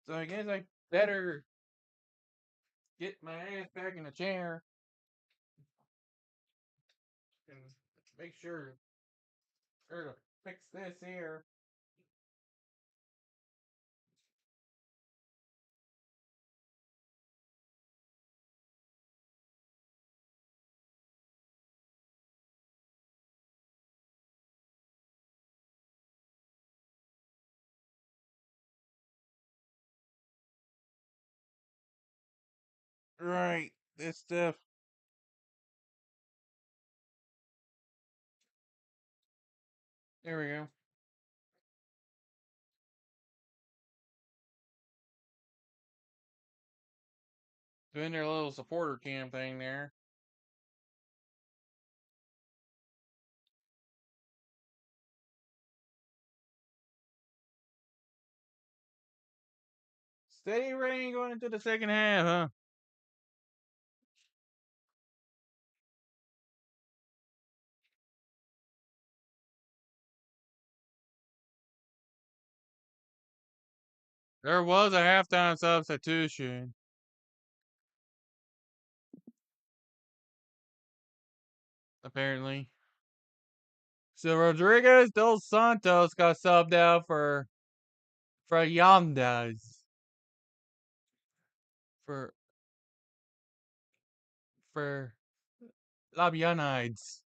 A: So I guess I better get my ass back in the chair and make sure to fix this here. Right, this stuff. There we go. Doing their little supporter cam thing there. Steady rain going into the second half, huh? There was a halftime substitution. Apparently. So Rodriguez dos Santos got subbed out for Yandas. For for Labianides.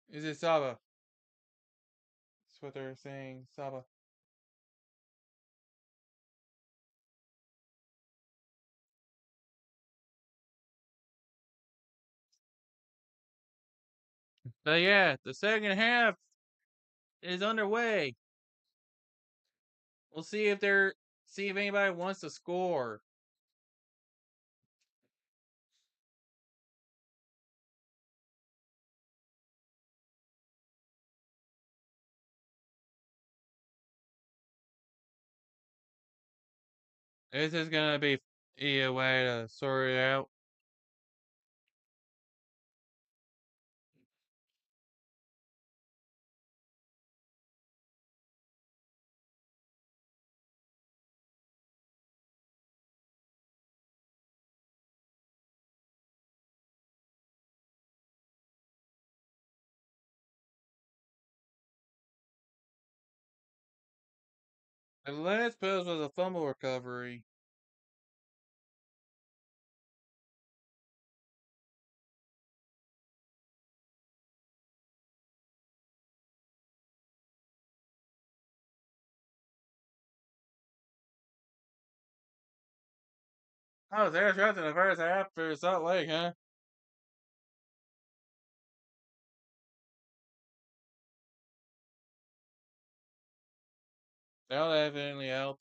A: Is it Saba? That's what they're saying. Saba. But yeah, the second half is underway. We'll see if anybody wants to score. This is gonna be a way to sort it out. The last post was a fumble recovery. Oh, there's shots in the first half for Salt Lake, huh? That'll definitely help.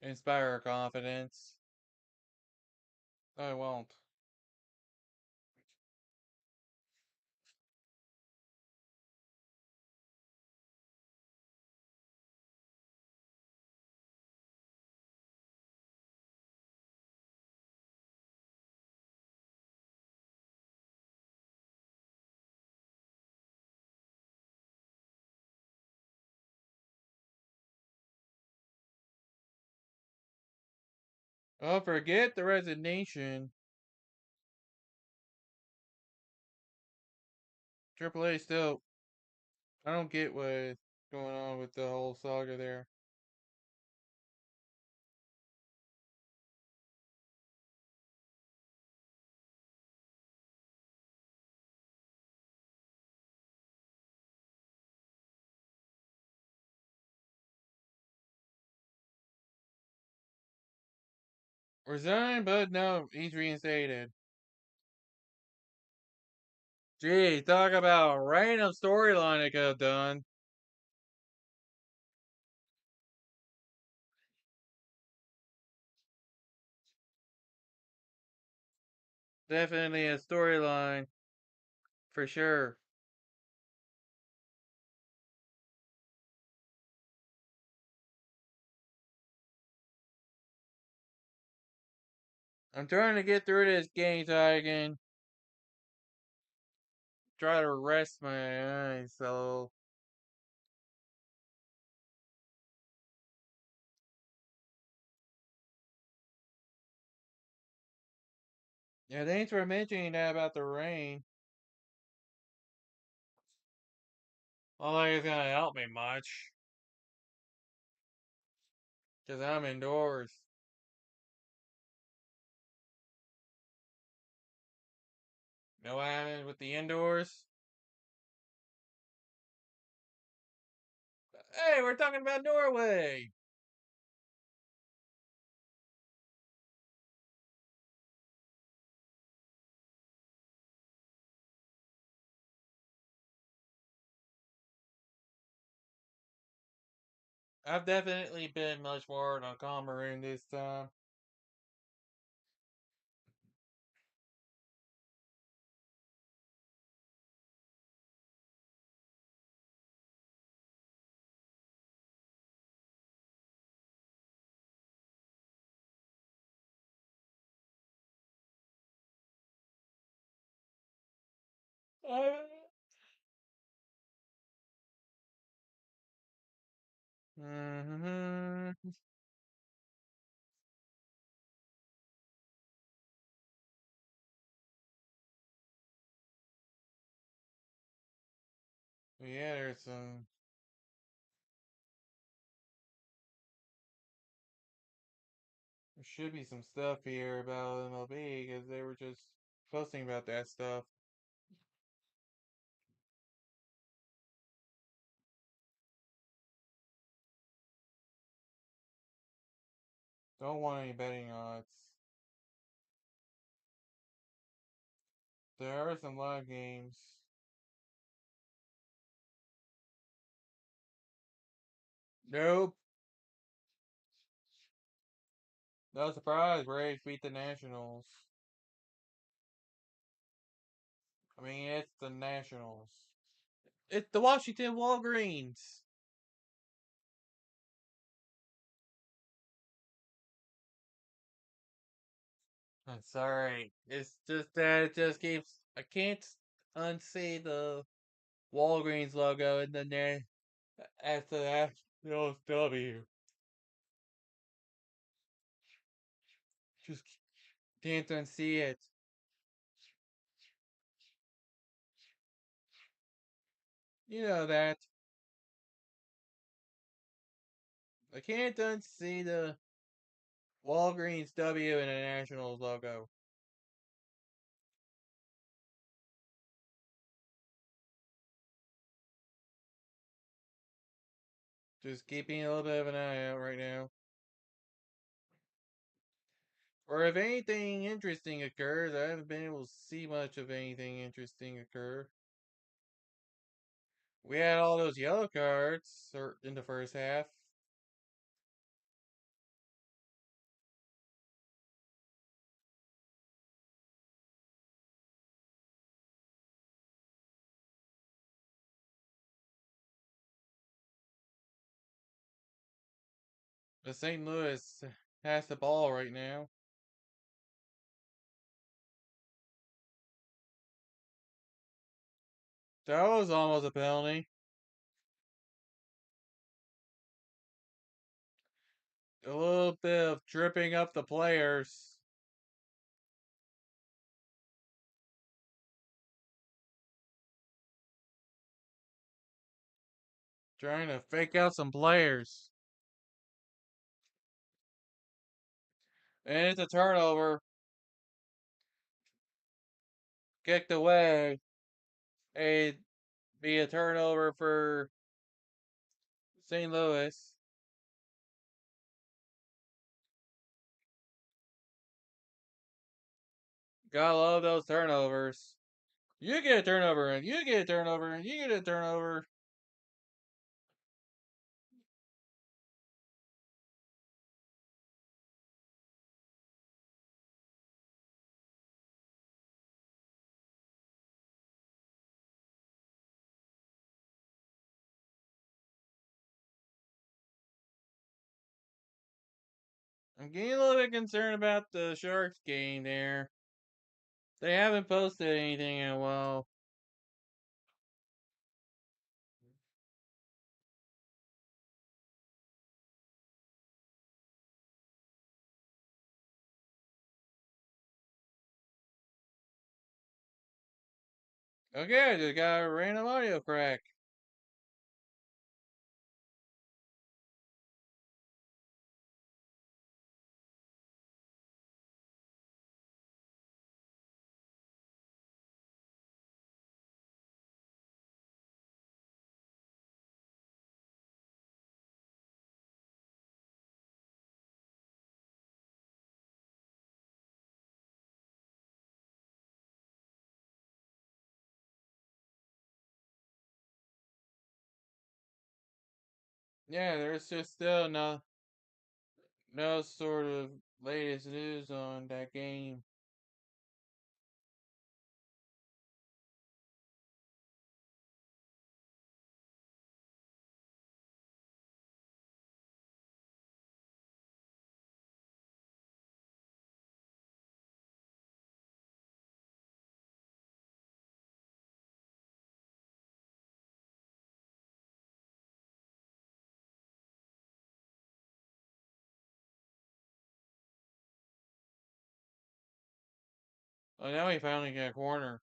A: inspire confidence. I won't. Oh, forget the resignation. AAA still. I don't get what's going on with the whole saga there. Resigned, but no, he's reinstated. Gee, talk about a random storyline they could have done. Definitely a storyline, for sure. I'm trying to get through this game so I can try to rest my eyes, so. Yeah, thanks for mentioning that about the rain. I don't think it's gonna help me much, because I'm indoors. Know what happened with the indoors? Hey, we're talking about Norway! I've definitely been much more in a calmer room this time. Mm-hmm. Yeah, there should be some stuff here about MLB because they were just posting about that stuff. Don't want any betting odds. There are some live games. Nope. No surprise, Braves beat the Nationals. I mean, it's the Nationals. It's the Washington Walgreens. I'm sorry. It's just that it just keeps. I can't unsee the Walgreens logo and then there after that, W. Just can't unsee it. You know that. I can't unsee the Walgreens W and the Nationals logo. Just keeping a little bit of an eye out right now. Or if anything interesting occurs, I haven't been able to see much of anything interesting occur. We had all those yellow cards in the first half. The St. Louis has the ball right now. That was almost a penalty. A little bit of dripping up the players. Trying to fake out some players. And it's a turnover. Kicked away. It'd be a turnover for St. Louis. Gotta love those turnovers. You get a turnover, and you get a turnover, and you get a turnover. I'm getting a little bit concerned about the Sharks game there. They haven't posted anything in a while. Okay, I just got a random audio crack. Yeah, there's just still no sort of latest news on that game. Oh, now we finally got a corner.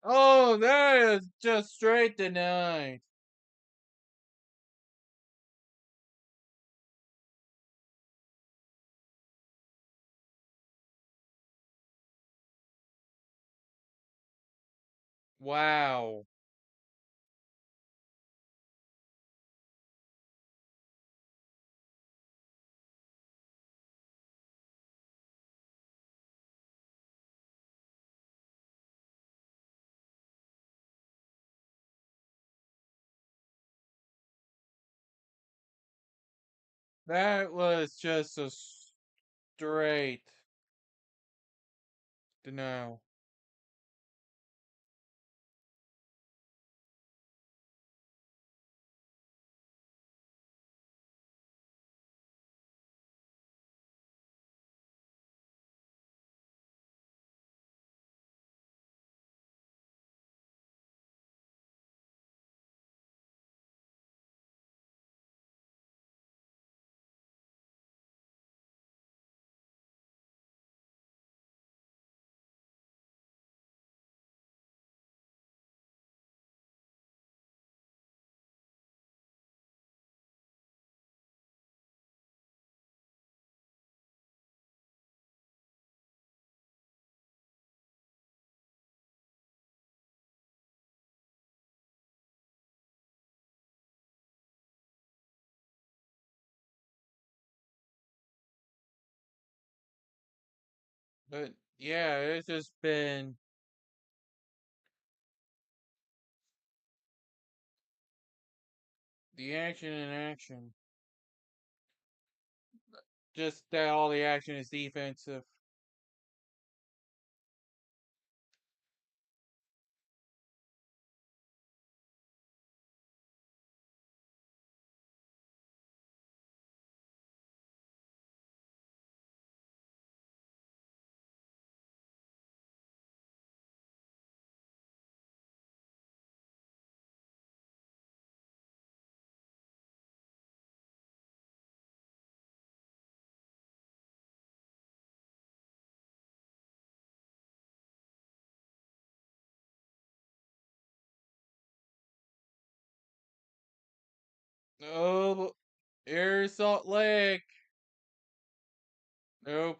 A: Oh, that is just straight denied. Wow. That was just a straight denial. But yeah, it's just been the action in action. Just that all the action is defensive. Oh, here's Salt Lake. Nope.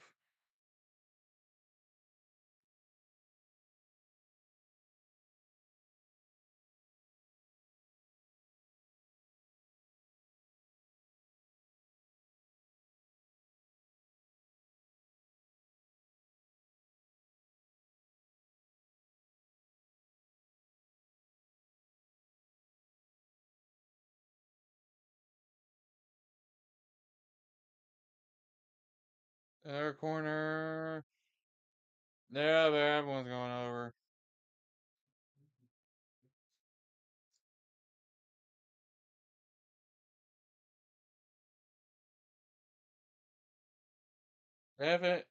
A: Other corner. Yeah, but everyone's going over. Have it.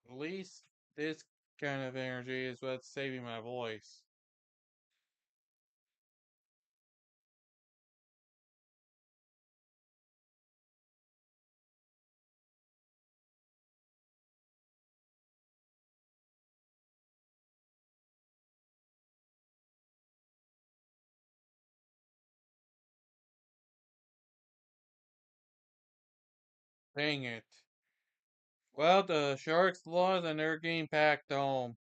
A: At least this kind of energy is what's saving my voice. Dang it. Well, the Sharks lost and they're getting packed home.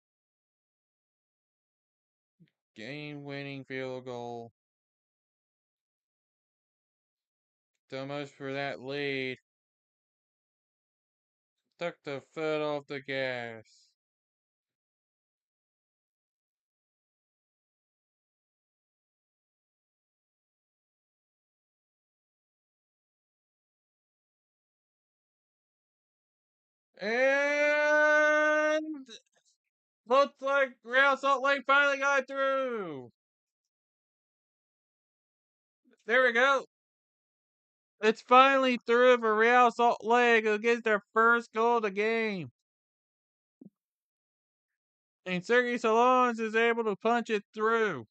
A: Game winning field goal. So much for that lead. Took the foot off the gas. And looks like Real Salt Lake finally got through. There we go. It's finally through for Real Salt Lake, who gets their first goal of the game. And Sergey Solons is able to punch it through.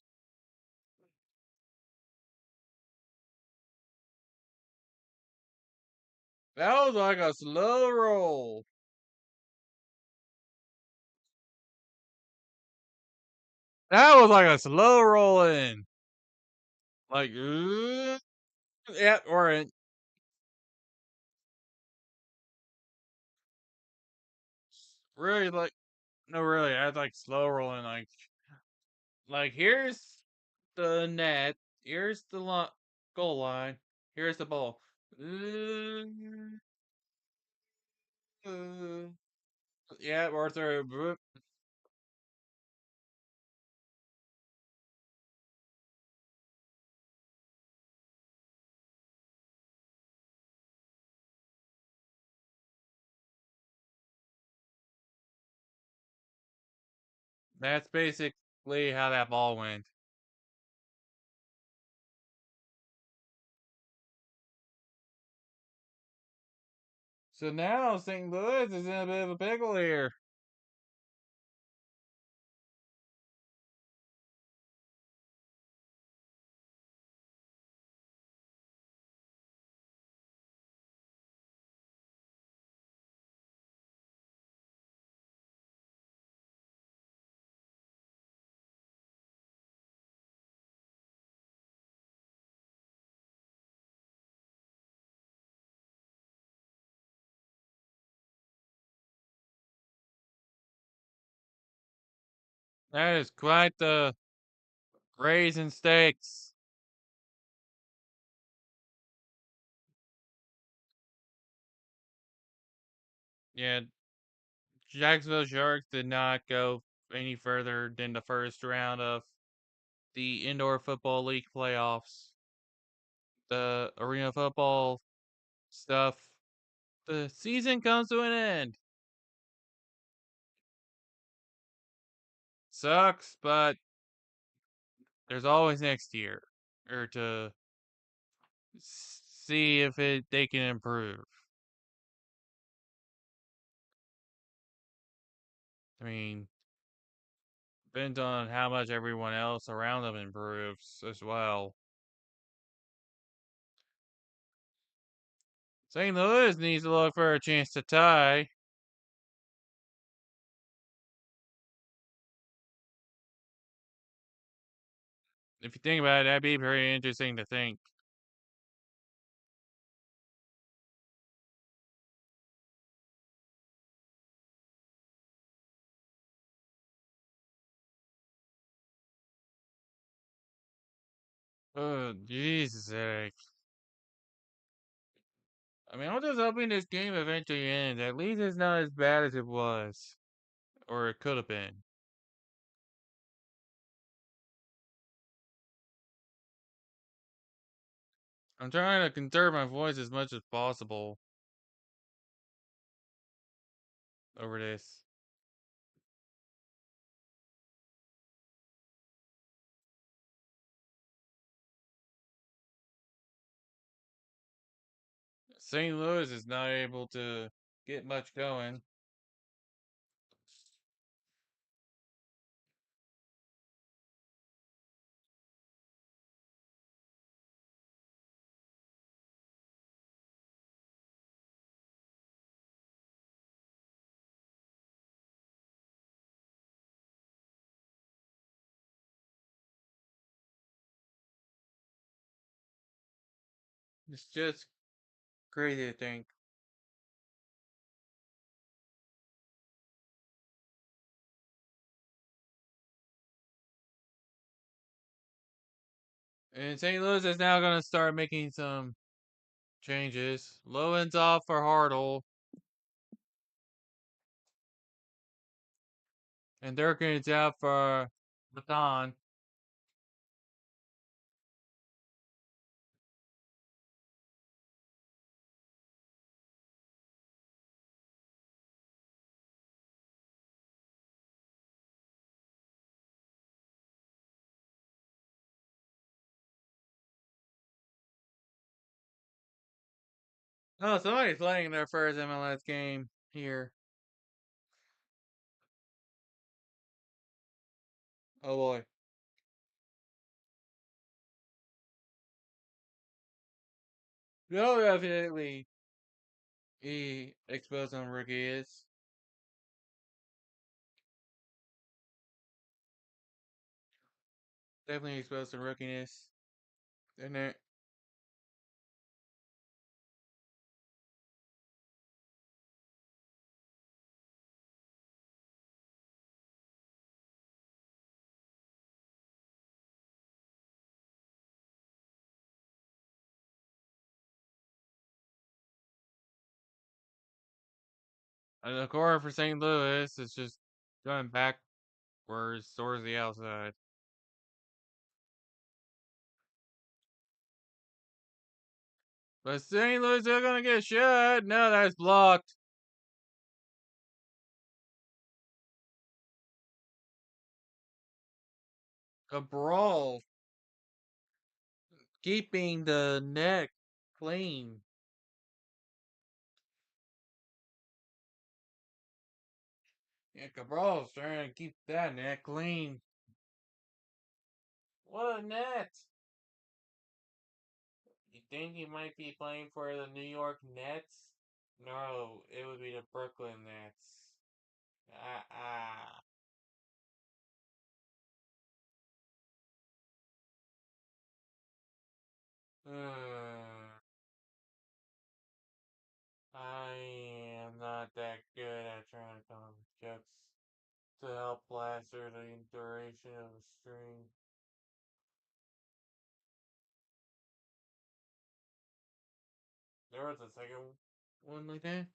A: That was like a slow roll. That was like a slow roll in. Like, yeah, or really like, no, really, I like slow rolling. Like here's the net, here's the goal line, here's the ball. Yeah, or through. That's basically how that ball went. So now St. Louis is in a bit of a pickle here. That is quite the raising stakes. Yeah, Jacksonville Sharks did not go any further than the first round of the Indoor Football League playoffs. The arena football stuff. The season comes to an end. Sucks, but there's always next year, or to see if they can improve. I mean, depends on how much everyone else around them improves as well. St. Louis needs to look for a chance to tie. If you think about it, that'd be pretty interesting to think. Oh, Jesus, Eric. I mean, I'm just hoping this game eventually ends. At least it's not as bad as it was. Or it could have been. I'm trying to conserve my voice as much as possible over this. St. Louis is not able to get much going. It's just crazy to think. And St. Louis is now going to start making some changes. Lowen's off for Hartle. And Durkin is out for Baton. Oh, somebody's playing their first MLS game here. Oh boy. No, definitely. He exposed some rookie is. Definitely exposed some rookiness. And then, and the core for St. Louis is just going backwards towards the outside. But St. Louis are going to get shot. No, that's blocked. Cabral keeping the net clean. Yeah, Cabral's trying to keep that net clean. What a net! You think he might be playing for the New York Nets? No, it would be the Brooklyn Nets. Ah, ah. I am not that good at trying to come up with jokes to help last through the duration of the stream. There was a second one like that.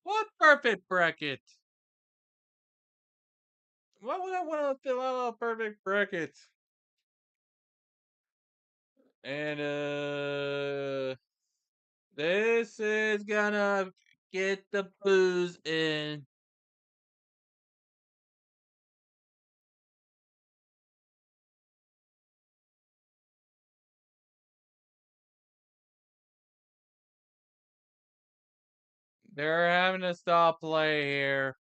A: What perfect bracket? Why would I want to fill out a perfect bracket? And this is gonna get the booze in. They're having to stop play here.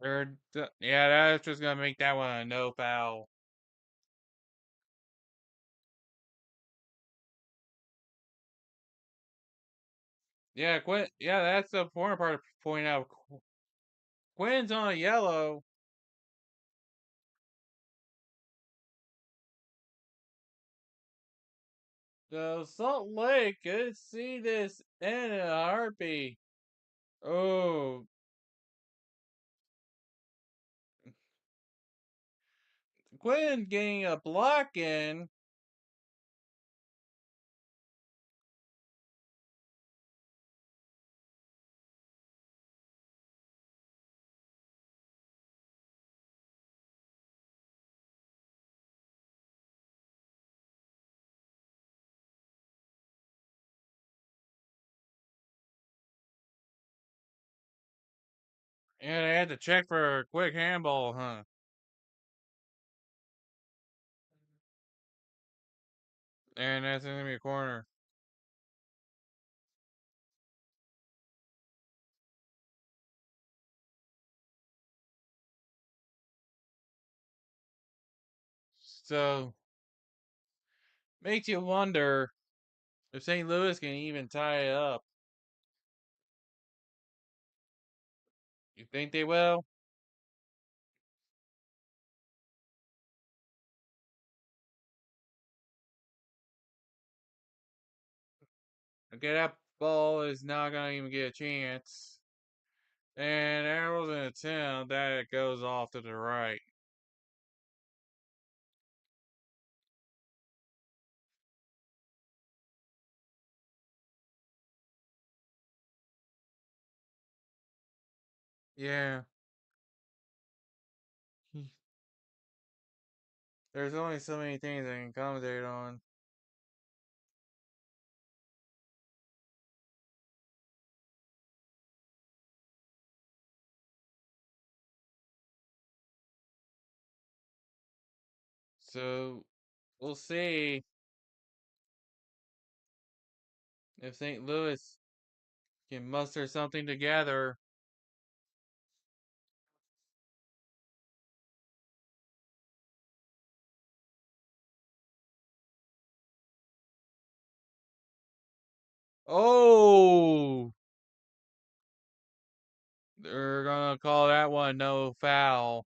A: Uh, yeah, that's just gonna make that one a no foul. Yeah, Quinn. Yeah, that's the important part to point out. Quinn's on a yellow. So Salt Lake could see this in a heartbeat. Oh, Quinn getting a block in. Yeah, they had to check for a quick handball, huh? And that's gonna be a corner. So makes you wonder if St. Louis can even tie it up. You think they will? Okay, that ball is not gonna even get a chance. And arrows in a 10, that goes off to the right. Yeah. There's only so many things I can commentate on. So we'll see if St. Louis can muster something together. Oh, they're gonna call that one no foul.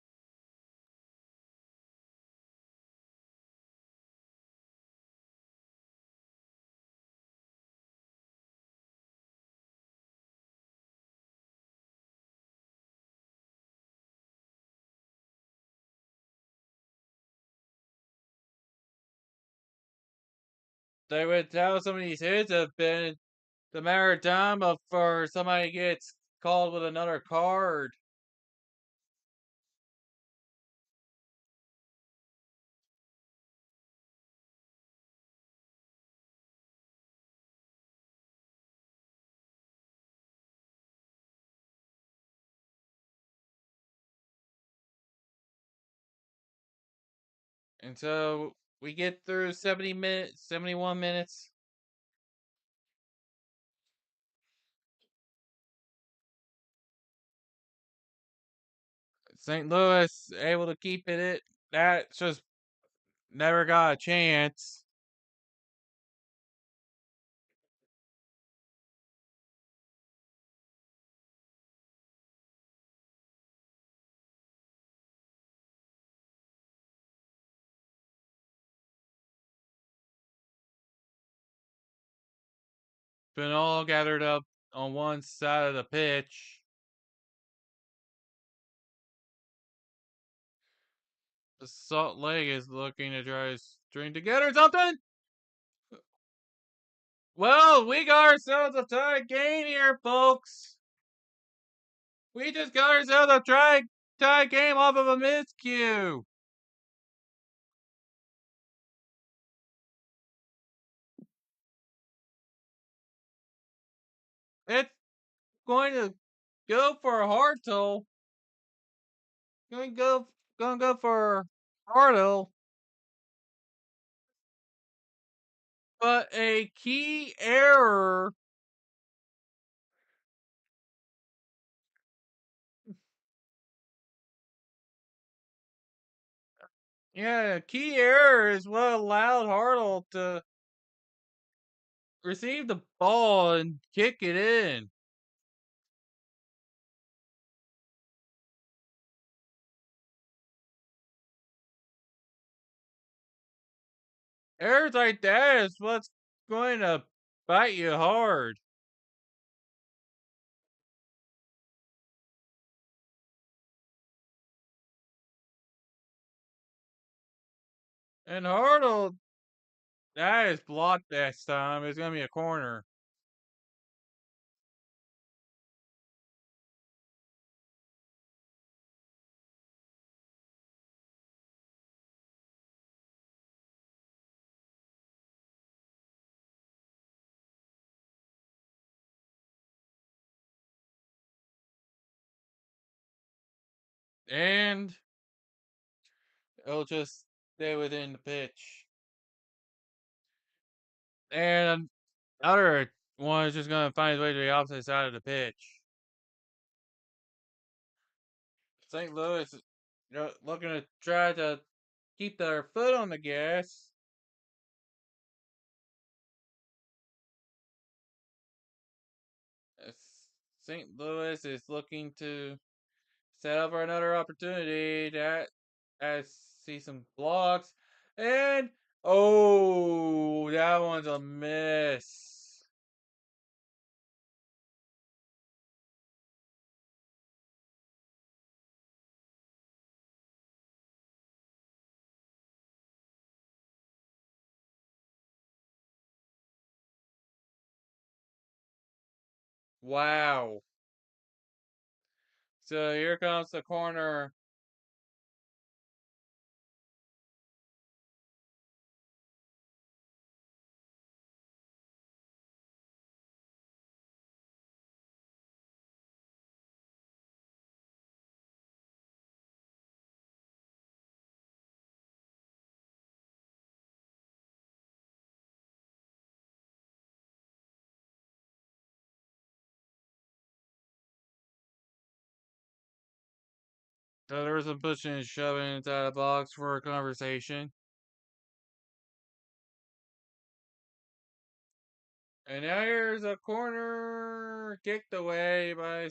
A: They would tell some of these hits have been the matter of time before somebody gets called with another card. And so we get through 70 minutes, 71 minutes. St. Louis able to keep it. That just never got a chance. Been all gathered up on one side of the pitch. The Salt Lake is looking to try to string together something. Well, we got ourselves a tie game here, folks. We just got ourselves a tie game off of a miscue. It's going to go for a Hartle. Going to go for Hartle. But a key error. Yeah, a key error is what allowed Hartle to receive the ball and kick it in. Errors like that is what's going to bite you hard. And Hartle, that is blocked this time. It's going to be a corner. And it'll just stay within the pitch. And the other one is just going to find his way to the opposite side of the pitch. St. Louis is looking to try to keep their foot on the gas. St. Louis is looking to set up for another opportunity. That I see some blocks. And oh, that one's a miss. Wow. So here comes the corner. So there was some pushing and shoving inside the box for a conversation. And now here's a corner kicked away by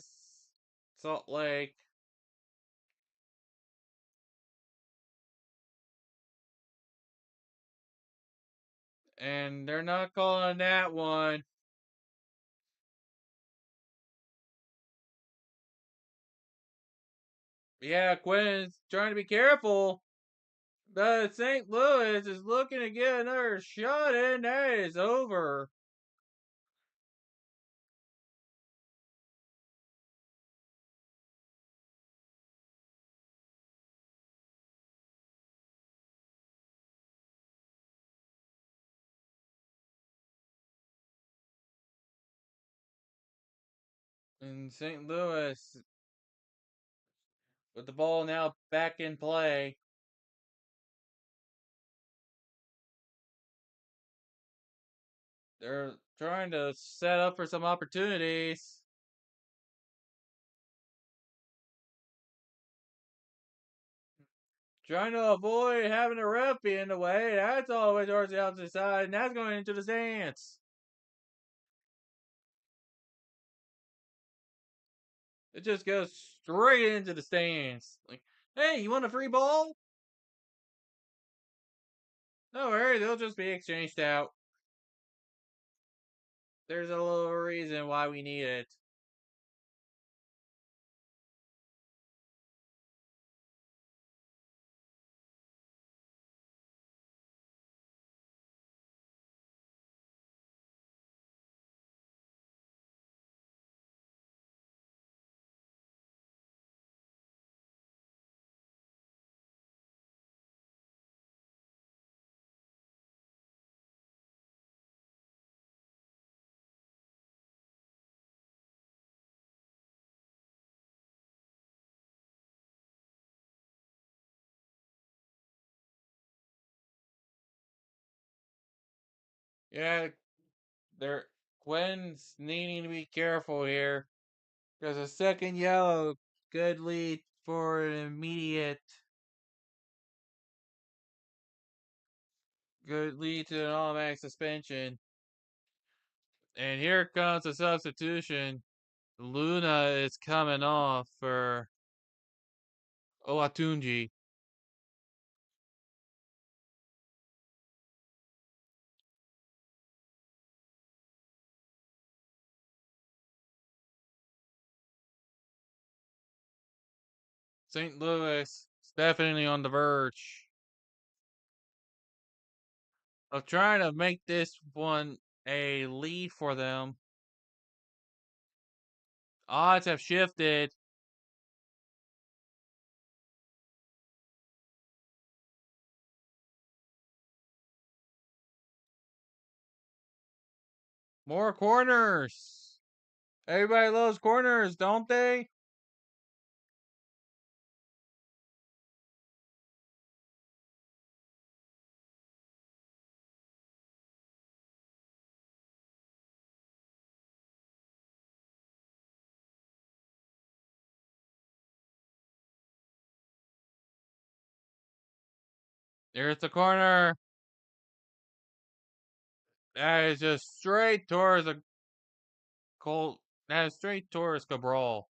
A: Salt Lake. And they're not calling that one. Yeah, Quinn's trying to be careful. But St. Louis is looking to get another shot in. That is over. And St. Louis, with the ball now back in play, they're trying to set up for some opportunities. Trying to avoid having a ref be in the way. That's all the way towards the opposite side, and that's going into the stands. It just goes straight into the stands. Like, hey, you want a free ball? No worry, they'll just be exchanged out. There's a little reason why we need it. Yeah, they're Quinn's needing to be careful here. Because a second yellow could lead for an immediate, could lead to an automatic suspension. And here comes a substitution. Luna is coming off for Olatunji. St. Louis is definitely on the verge of trying to make this one a lead for them. Odds have shifted. More corners. Everybody loves corners, don't they? There's the corner. That is just straight towards a Colt. That is straight towards Cabral.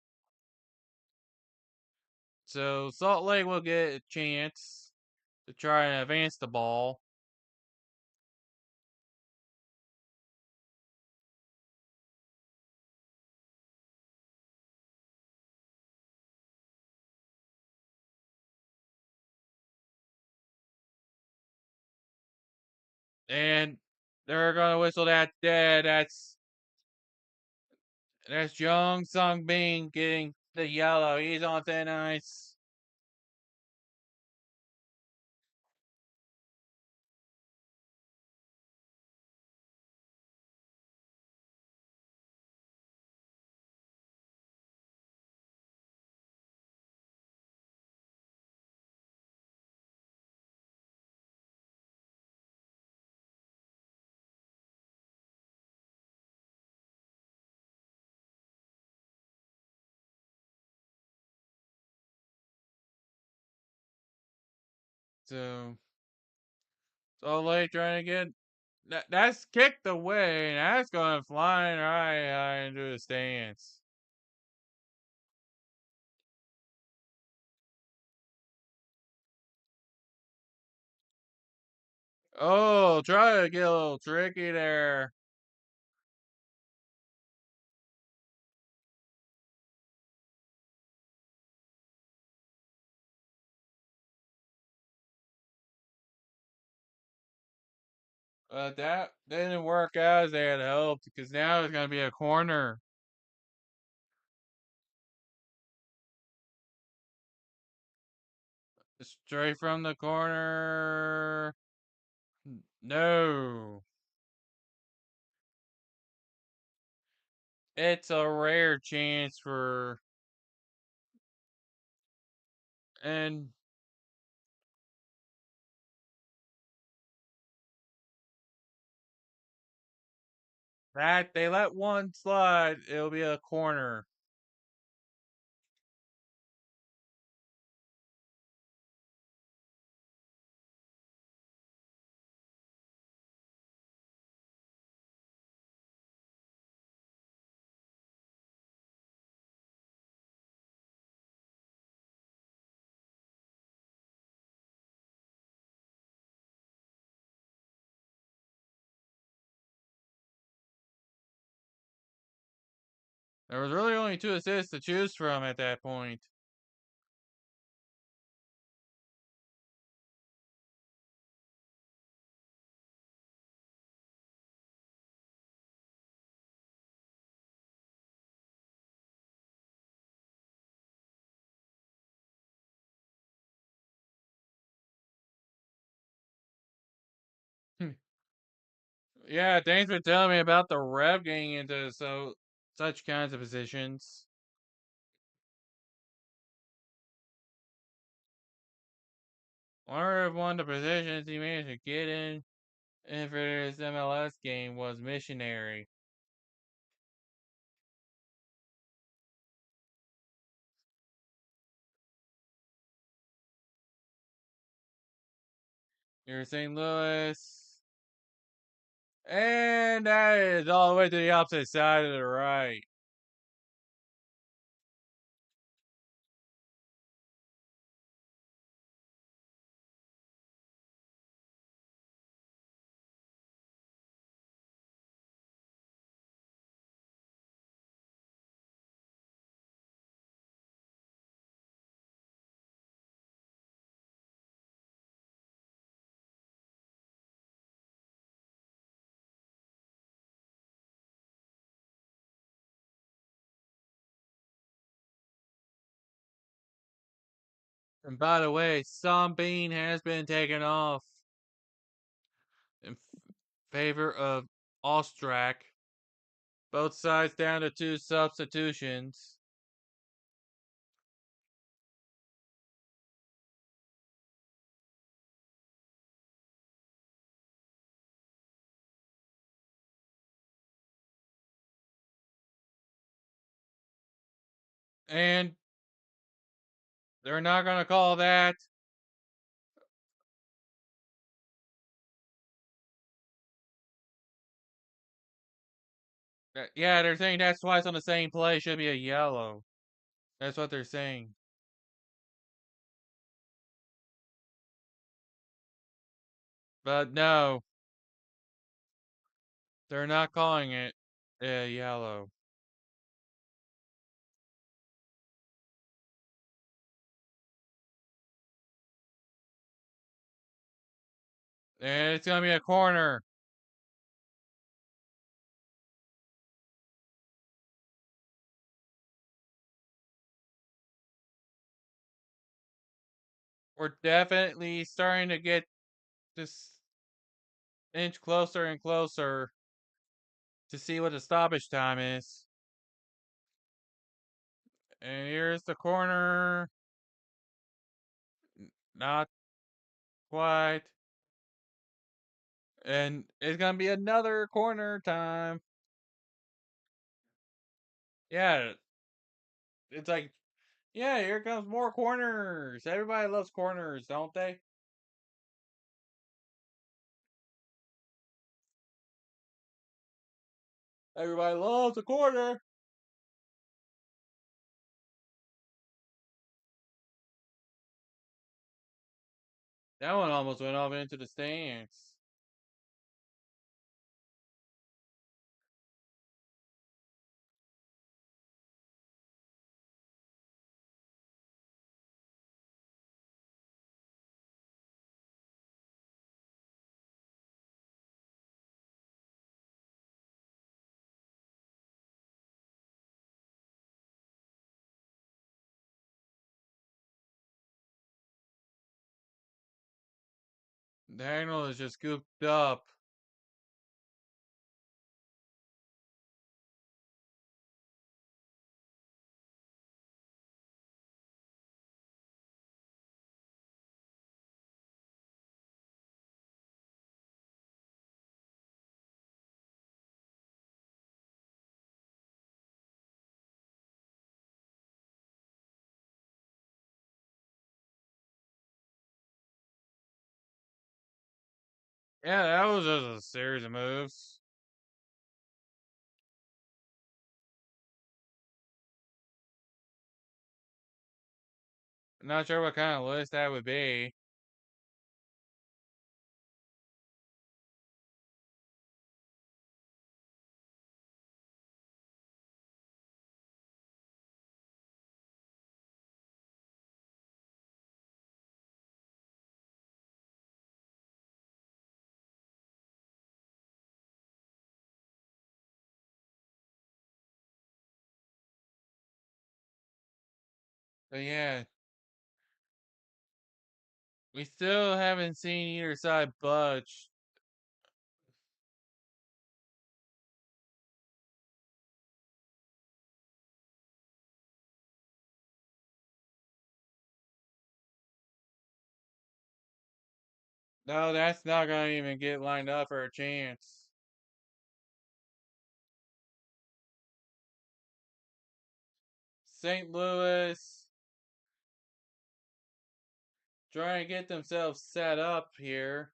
A: So Salt Lake will get a chance to try and advance the ball. And they're gonna whistle that dead. That's Young Sung Bin getting the yellow. He's on thin ice. So Salt Lake trying to get that's kicked away. And that's going flying right high into the stands. Oh, try to get a little tricky there. But that didn't work out as they had hoped because now it's going to be a corner. Straight from the corner. No. It's a rare chance for. And that they let one slide, it'll be a corner. There was really only 2 assists to choose from at that point. Yeah, thanks for telling me about the ref getting into such kinds of positions. Wonder if one of the positions he managed to get in for this MLS game was missionary. You're St. Louis. And that is all the way to the opposite side of the right. And by the way, some bean has been taken off in favor of Ostrak. Both sides down to 2 substitutions. And they're not going to call that. Yeah, they're saying that's twice on the same play. Should be a yellow. That's what they're saying. But no, they're not calling it a yellow. And it's going to be a corner. We're definitely starting to get this inch closer and closer to see what the stoppage time is. And here's the corner. Not quite. And it's going to be another corner time. Yeah, it's like, yeah, here comes more corners. Everybody loves corners, don't they? Everybody loves a corner. That one almost went off into the stands. Daniel is just scooped up. Yeah, that was just a series of moves. Not sure what kind of list that would be. But yeah, we still haven't seen either side budge. No, that's not going to even get lined up for a chance. St. Louis trying to get themselves set up here.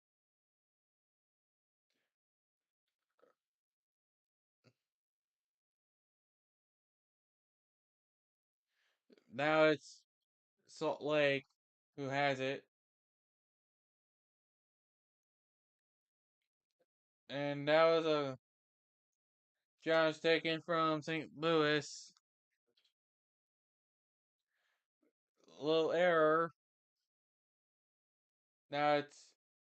A: Now it's Salt Lake who has it. And that was a challenge taken from St. Louis. A little error. Now it's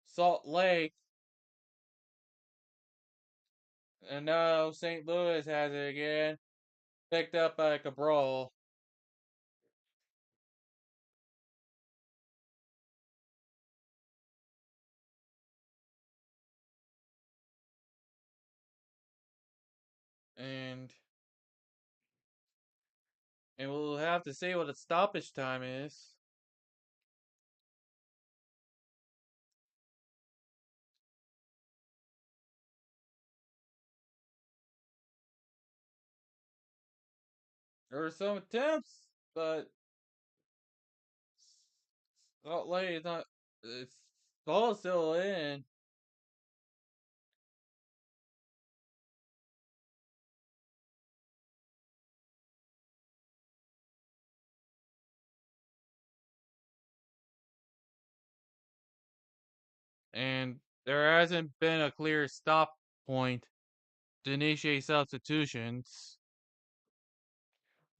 A: Salt Lake. And now St. Louis has it again. Picked up by Cabral. And we'll have to see what the stoppage time is. There were some attempts, but Salt Lake is not. It's ball still in. And there hasn't been a clear stop point to initiate substitutions.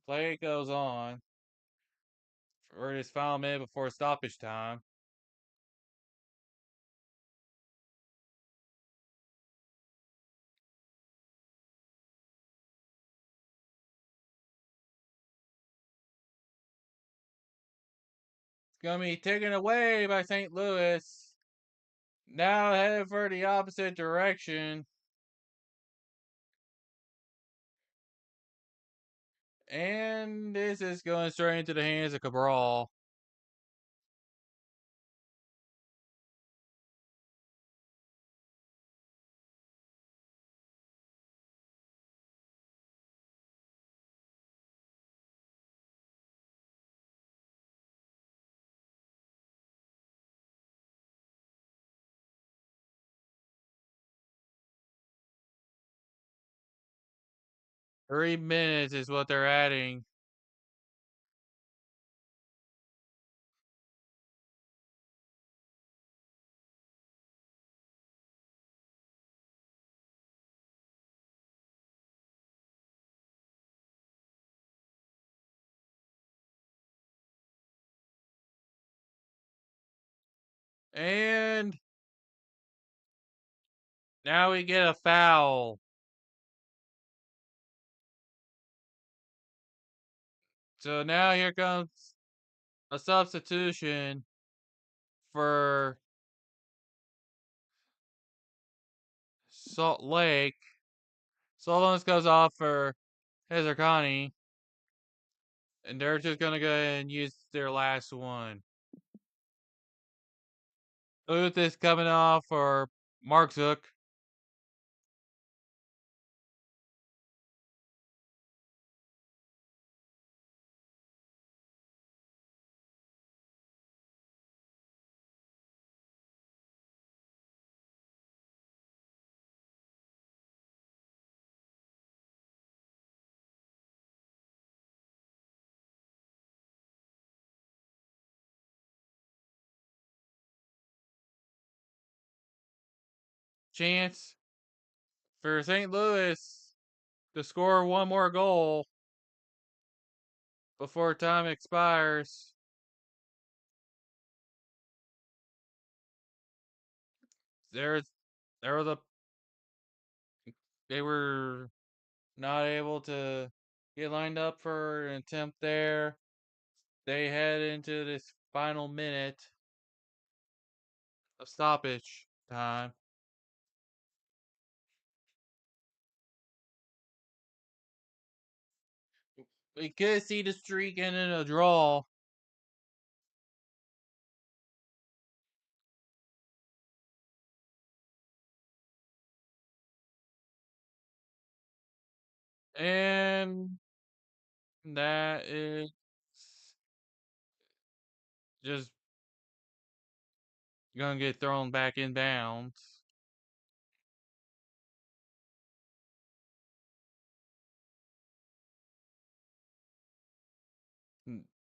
A: Play goes on for this final minute before stoppage time. It's going to be taken away by St. Louis. Now headed for the opposite direction. And this is going straight into the hands of Cabral. $3 minutes is what they're adding. And now we get a foul. So now here comes a substitution for Salt Lake. Solons goes off for Hezarkani. And they're just going to go ahead and use their last one. Booth is coming off for Mark Zook. Chance for St. Louis to score one more goal before time expires. There's there was a they were not able to get lined up for an attempt there. They head into this final minute of stoppage time. We could see the streak ending a draw. And that is just gonna get thrown back in bounds.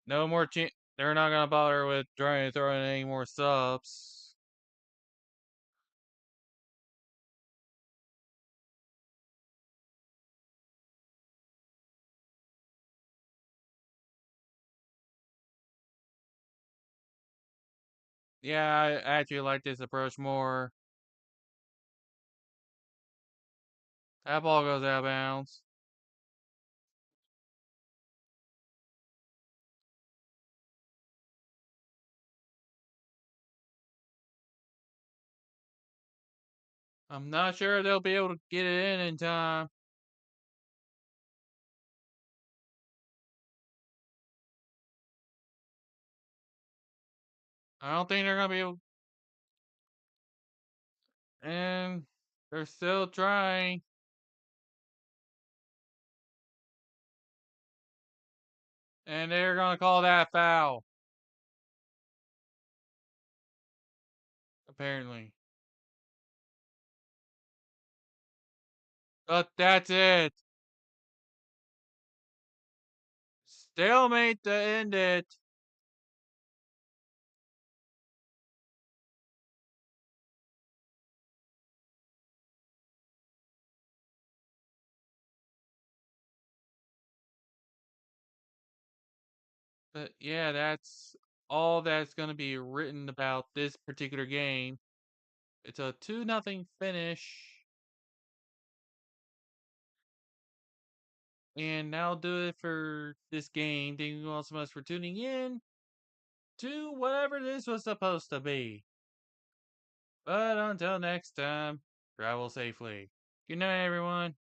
A: No more they're not gonna bother with trying to throw in any more subs. Yeah, I actually like this approach more. That ball goes out of bounds. I'm not sure they'll be able to get it in time. I don't think they're gonna be able. And they're still trying. And they're gonna call that foul. Apparently. But that's it. Stalemate to end it. But yeah, that's all that's going to be written about this particular game. It's a 2-0 finish. And that'll do it for this game. Thank you all so much for tuning in to whatever this was supposed to be. But until next time, travel safely. Good night, everyone.